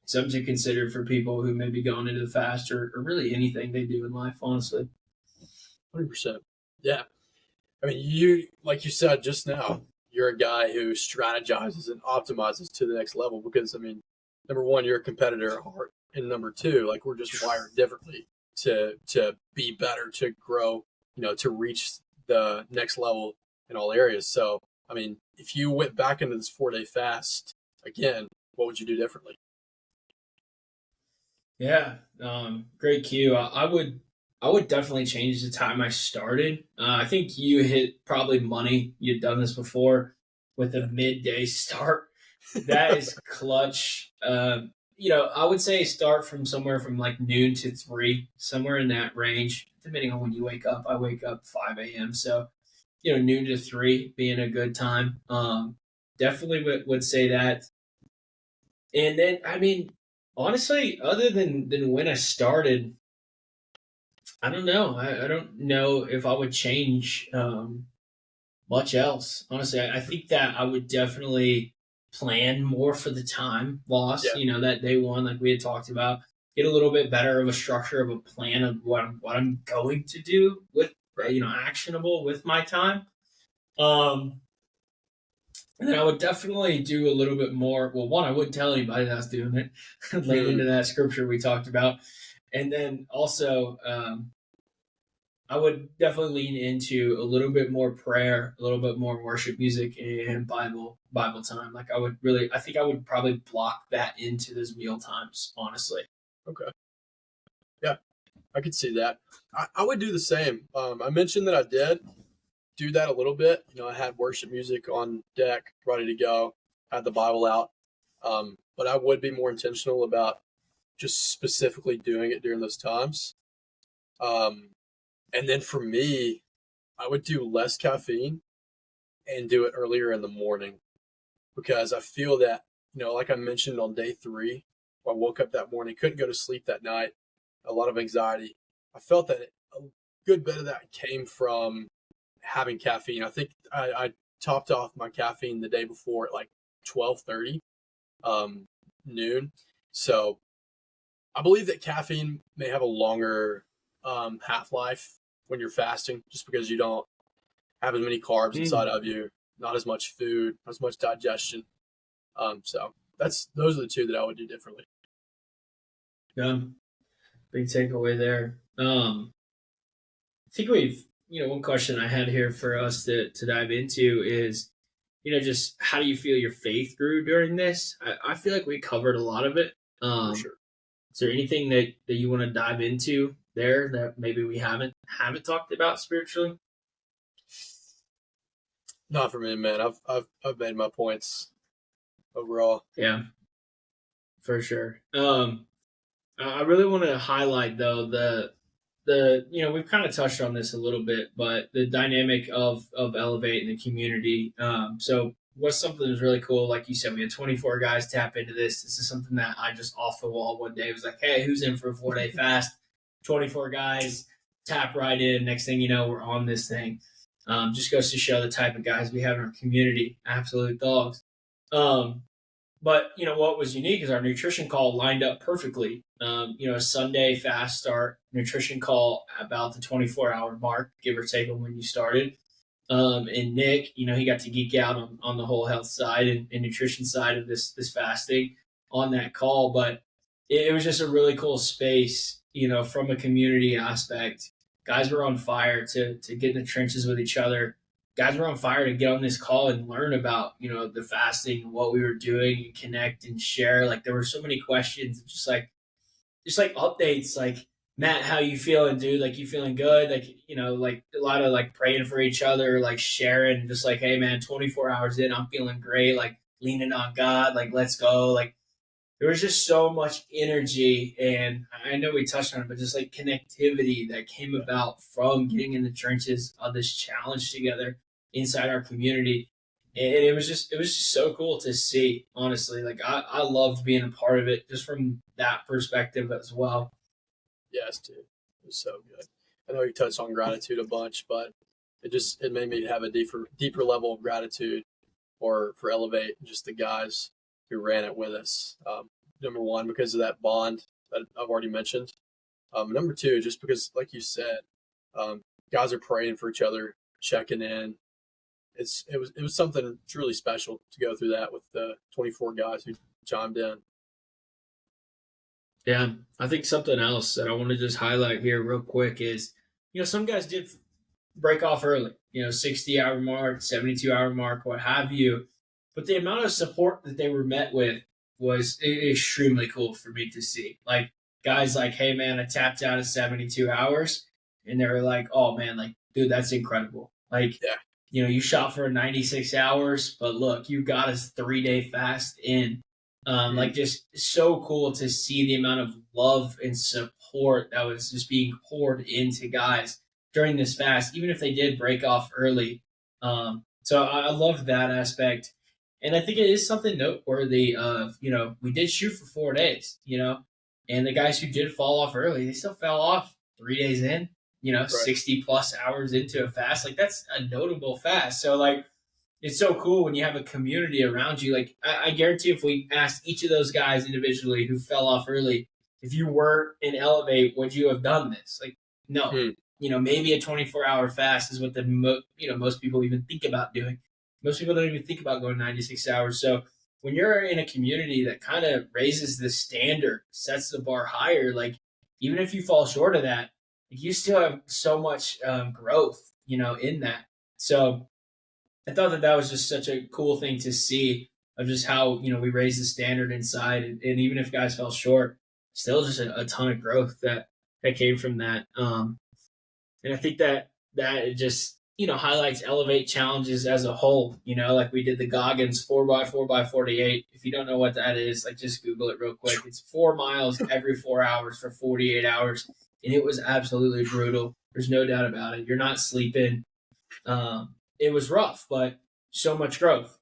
something to consider for people who may be going into the fast or really anything they do in life, honestly. 100%. Yeah. I mean, you, like you said just now, you're a guy who strategizes and optimizes to the next level because, I mean, number one, you're a competitor at heart. And number two, like we're just wired differently to be better, to grow, to reach the next level in all areas. So, I mean, if you went back into this 4-day fast again, what would you do differently? Yeah, great cue. I would definitely change the time I started. I think you hit probably money. You'd done this before with a midday start. That is clutch. I would say start from somewhere from like noon to 3, somewhere in that range, depending on when you wake up. I wake up 5 a.m. So, noon to 3 being a good time. Definitely would say that. And then, I mean, honestly, other than when I started, I don't know. I don't know if I would change much else. Honestly, I think that I would definitely plan more for the time lost. Yeah. That day one, like we had talked about, get a little bit better of a structure of a plan of what I'm going to do with Right. actionable with my time. Um, and then I would definitely do a little bit more. Well, one, I wouldn't tell anybody that I was doing it, lean into that scripture we talked about, and then also. I would definitely lean into a little bit more prayer, a little bit more worship music and Bible time. Like I think I would probably block that into those meal times, honestly. Okay. Yeah, I could see that. I would do the same. I mentioned that I did do that a little bit. I had worship music on deck, ready to go, had the Bible out. But I would be more intentional about just specifically doing it during those times. Um, and then for me, I would do less caffeine and do it earlier in the morning because I feel that, like I mentioned on day 3, I woke up that morning, couldn't go to sleep that night, a lot of anxiety. I felt that a good bit of that came from having caffeine. I think I topped off my caffeine the day before at like 12:30 noon. So I believe that caffeine may have a longer half life when you're fasting, just because you don't have as many carbs inside of you, not as much food, not as much digestion. So those are the two that I would do differently. Yeah, big takeaway there. I think one question I had here for us to dive into is, just how do you feel your faith grew during this? I feel like we covered a lot of it. For sure. Is there anything that you want to dive into there that maybe we haven't talked about spiritually? Not for me, man. I've made my points overall. Yeah, for sure. I really want to highlight though we've kind of touched on this a little bit, but the dynamic of Elevate in the community. So what's something that's really cool, like you said, we had 24 guys tap into this. This is something that I just off the wall one day was like, hey, who's in for a 4-day fast? 24 guys tap right in. Next thing you know, we're on this thing. Just goes to show the type of guys we have in our community. Absolute dogs. Um, but what was unique is our nutrition call lined up perfectly. A Sunday fast start, nutrition call about the 24-hour mark, give or take on when you started. And Nick, he got to geek out on the whole health side and nutrition side of this fasting on that call. But it was just a really cool space, from a community aspect. Guys were on fire to get in the trenches with each other. Guys were on fire to get on this call and learn about, the fasting and what we were doing and connect and share. Like there were so many questions, just like updates, like Matt, how you feeling, dude? Like you feeling good? Like like a lot of like praying for each other, like sharing, just like, hey man, 24 hours in, I'm feeling great. Like leaning on God, like let's go. Like there was just so much energy, and I know we touched on it, but just like connectivity that came about from getting in the trenches of this challenge together inside our community. And it was just so cool to see, honestly. Like I loved being a part of it just from that perspective as well. Yes, dude. It was so good. I know you touched on gratitude a bunch, but it made me have a deeper level of gratitude for Elevate, just the guys who ran it with us. Number one, because of that bond that I've already mentioned. Number two, just because, like you said, guys are praying for each other, checking in. It was something truly special to go through that with the 24 guys who chimed in. Yeah, I think something else that I want to just highlight here real quick is, some guys did break off early, 60-hour mark, 72-hour mark, what have you. But the amount of support that they were met with was extremely cool for me to see. Like guys like, hey man, I tapped out at 72 hours. And they were like, oh man, like, dude, that's incredible. Like, Yeah. you shot for 96 hours, but look, you got us 3-day fast in. Like just so cool to see the amount of love and support that was just being poured into guys during this fast, even if they did break off early. So I love that aspect. And I think it is something noteworthy of, we did shoot for 4 days, and the guys who did fall off early, they still fell off 3 days in, Right. 60 plus hours into a fast. Like that's a notable fast. So like, it's so cool when you have a community around you. Like I guarantee if we asked each of those guys individually who fell off early, if you were in Elevate, would you have done this? Like, no. Hmm. Maybe a 24-hour fast is what most people even think about doing. Most people don't even think about going 96 hours. So when you're in a community that kind of raises the standard, sets the bar higher, like even if you fall short of that, like, you still have so much growth, in that. So I thought that was just such a cool thing to see of just how we raised the standard inside, and even if guys fell short, still just a ton of growth that came from that. And I think that it just highlights Elevate challenges as a whole. Like we did the Goggins 4x4x48. If you don't know what that is, like just Google it real quick. It's 4 miles every 4 hours for 48 hours, and it was absolutely brutal. There's no doubt about it. You're not sleeping. It was rough, but so much growth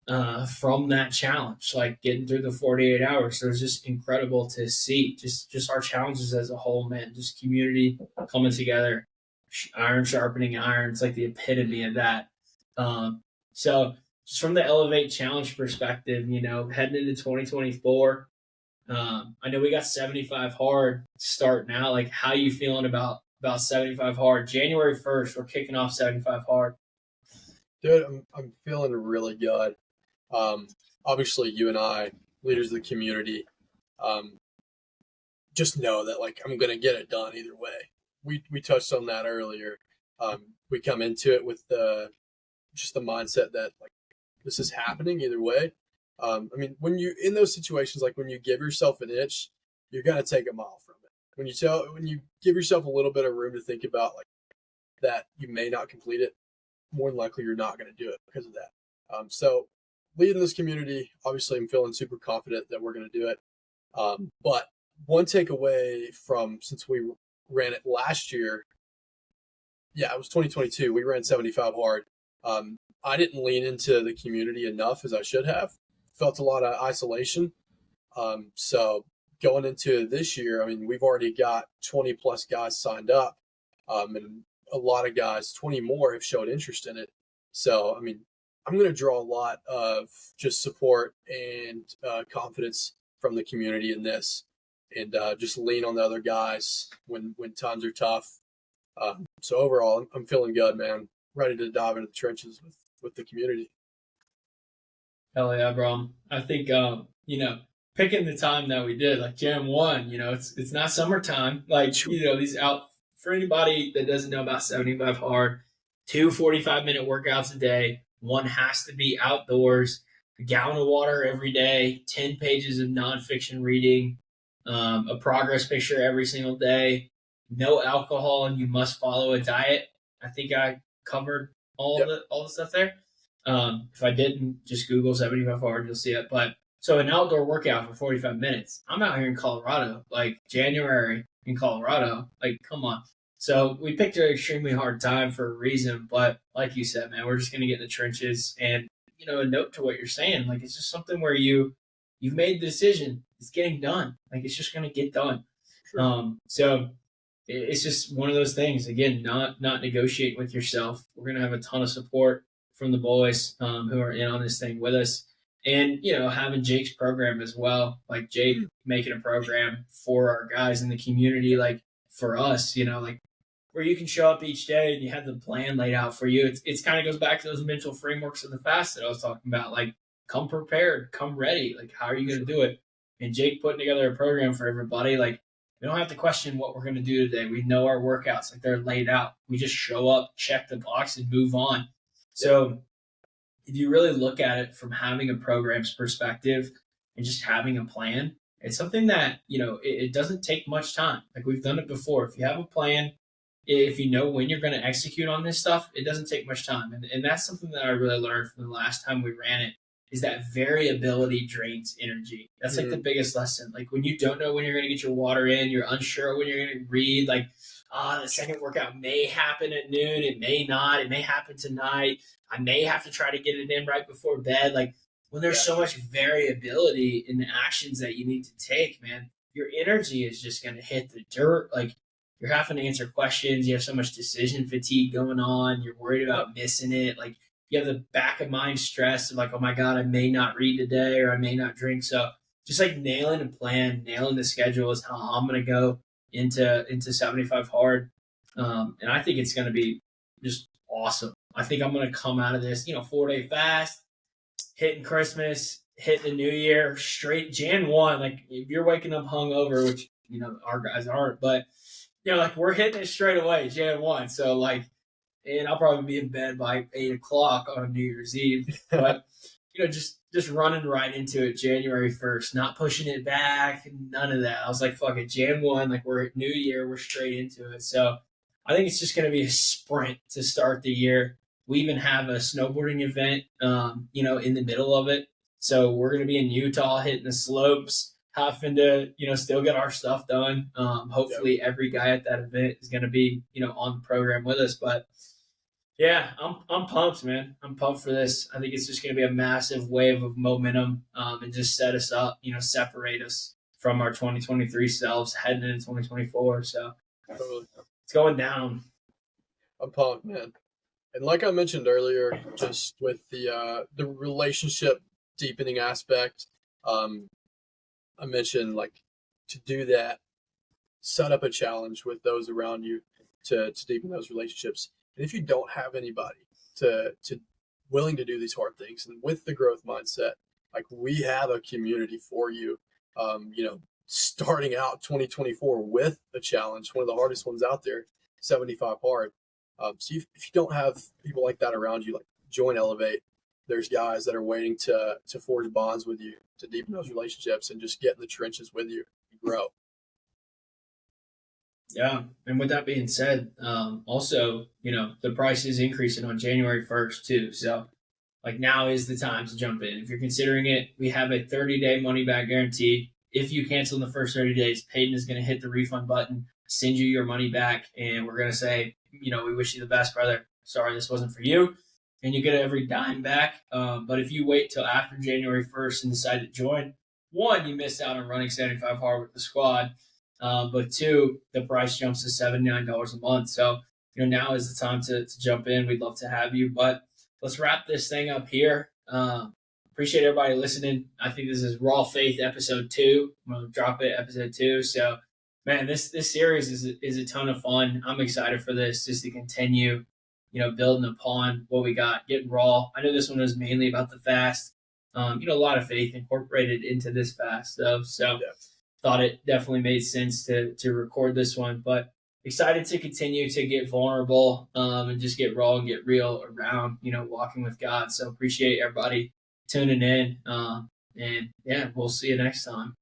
from that challenge. Like getting through the 48 hours, it was just incredible to see. Just our challenges as a whole, man. Just community coming together, iron sharpening iron. It's like the epitome of that. So just from the Elevate Challenge perspective, heading into 2024. I know we got 75 hard start now. Like, how you feeling about 75 hard? January 1st, we're kicking off 75 hard. Dude, I'm feeling really good. Obviously, you and I, leaders of the community, um, just know that like I'm gonna get it done either way. We touched on that earlier. We come into it with the mindset that like this is happening either way. I mean, when you in those situations, like when you give yourself an inch, you're gonna take a mile from it. When you give yourself a little bit of room to think about like that, you may not complete it. More than likely, you're not going to do it because of that. So, leading this community, obviously, I'm feeling super confident that we're going to do it. But one takeaway from since we ran it last year. Yeah, it was 2022. We ran 75 hard. I didn't lean into the community enough as I should have. Felt a lot of isolation. So going into this year, I mean, we've already got 20 plus guys signed up, and a lot of guys, 20 more, have showed interest in it. So, I mean, I'm going to draw a lot of just support and confidence from the community in this, and just lean on the other guys when times are tough. So overall, I'm feeling good, man. Ready to dive into the trenches with the community. Hell yeah, bro. I think picking the time that we did, like Jam 1, it's not summertime. Like, these out for anybody that doesn't know about 75 hard, 2 45-minute workouts a day. One has to be outdoors, a gallon of water every day, 10 pages of nonfiction reading, a progress picture every single day, no alcohol, and you must follow a diet. I think I covered Yep. all the stuff there. If I didn't, just Google 75 hard, you'll see it. But so an outdoor workout for 45 minutes. I'm out here in Colorado, like January in Colorado. Like, come on. So we picked an extremely hard time for a reason. But like you said, man, we're just going to get in the trenches. And, a note to what you're saying, like, it's just something where you've made the decision. It's getting done. Like, it's just going to get done. Sure. So it's just one of those things. Again, not negotiating with yourself. We're going to have a ton of support from the boys who are in on this thing with us. And, having Jake's program as well, like Jake making a program for our guys in the community, like for us, like where you can show up each day and you have the plan laid out for you. It's kind of goes back to those mental frameworks of the fast that I was talking about. Like, come prepared, come ready. Like, how are you going to do it? And Jake putting together a program for everybody, like, we don't have to question what we're going to do today. We know our workouts, like they're laid out. We just show up, check the box, and move on. So if you really look at it from having a program's perspective and just having a plan, it's something that, it doesn't take much time. Like, we've done it before. If you have a plan, if you know when you're going to execute on this stuff, it doesn't take much time. And that's something that I really learned from the last time we ran it, is that variability drains energy. That's like the biggest lesson. Like, when you don't know when you're going to get your water in, you're unsure when you're going to read, like, the second workout may happen at noon. It may not. It may happen tonight. I may have to try to get it in right before bed. Like, when there's so much variability in the actions that you need to take, man, your energy is just going to hit the dirt. Like, you're having to answer questions. You have so much decision fatigue going on. You're worried about missing it. Like, you have the back of mind stress of like, oh my God, I may not read today or I may not drink. So just like nailing a plan, nailing the schedule is how I'm going to go into 75 hard. And I think it's going to be just awesome. I think I'm going to come out of this, 4-day fast, hitting Christmas, hitting the New Year, straight Jan 1. Like, if you're waking up hungover, which, our guys aren't, but, like, we're hitting it straight away, Jan 1. So, like, and I'll probably be in bed by 8 o'clock on New Year's Eve. But, just running right into it January 1st, not pushing it back, none of that. I was like, fuck it, Jan 1, like, we're at New Year, we're straight into it. So I think it's just going to be a sprint to start the year. We even have a snowboarding event, in the middle of it. So we're going to be in Utah hitting the slopes, having to, still get our stuff done. Hopefully every guy at that event is going to be, on the program with us. But yeah, I'm pumped, man. I'm pumped for this. I think it's just going to be a massive wave of momentum, and just set us up, separate us from our 2023 selves heading into 2024. So Totally. it's going down. I'm pumped, man. And like I mentioned earlier, just with the relationship deepening aspect, I mentioned, like, to do that, set up a challenge with those around you to deepen those relationships. And if you don't have anybody to willing to do these hard things, and with the growth mindset, like, we have a community for you. Starting out 2024 with a challenge, one of the hardest ones out there, 75 hard. So if you don't have people like that around you, like, join Elevate. There's guys that are waiting to forge bonds with you, to deepen those relationships and just get in the trenches with you and grow. Yeah. And with that being said, also, the price is increasing on January 1st too. So, like, now is the time to jump in. If you're considering it, we have a 30-day money back guarantee. If you cancel in the first 30 days, Paden is going to hit the refund button send you your money back, and we're gonna say, we wish you the best, brother. Sorry this wasn't for you, and you get every dime back. But if you wait till after January 1st and decide to join, one, you missed out on running 75 hard with the squad, but two, the price jumps to $79 a month. So now is the time to jump in. We'd love to have you, but let's wrap this thing up here. Appreciate everybody listening. I think this is Raw Faith episode 2. I'm gonna drop it episode 2. So, man, this series is a ton of fun. I'm excited for this, just to continue, building upon what we got, getting raw. I know this one was mainly about the fast. A lot of faith incorporated into this fast, though. So, thought it definitely made sense to record this one. But excited to continue to get vulnerable, and just get raw and get real around, walking with God. So appreciate everybody tuning in. And yeah, we'll see you next time.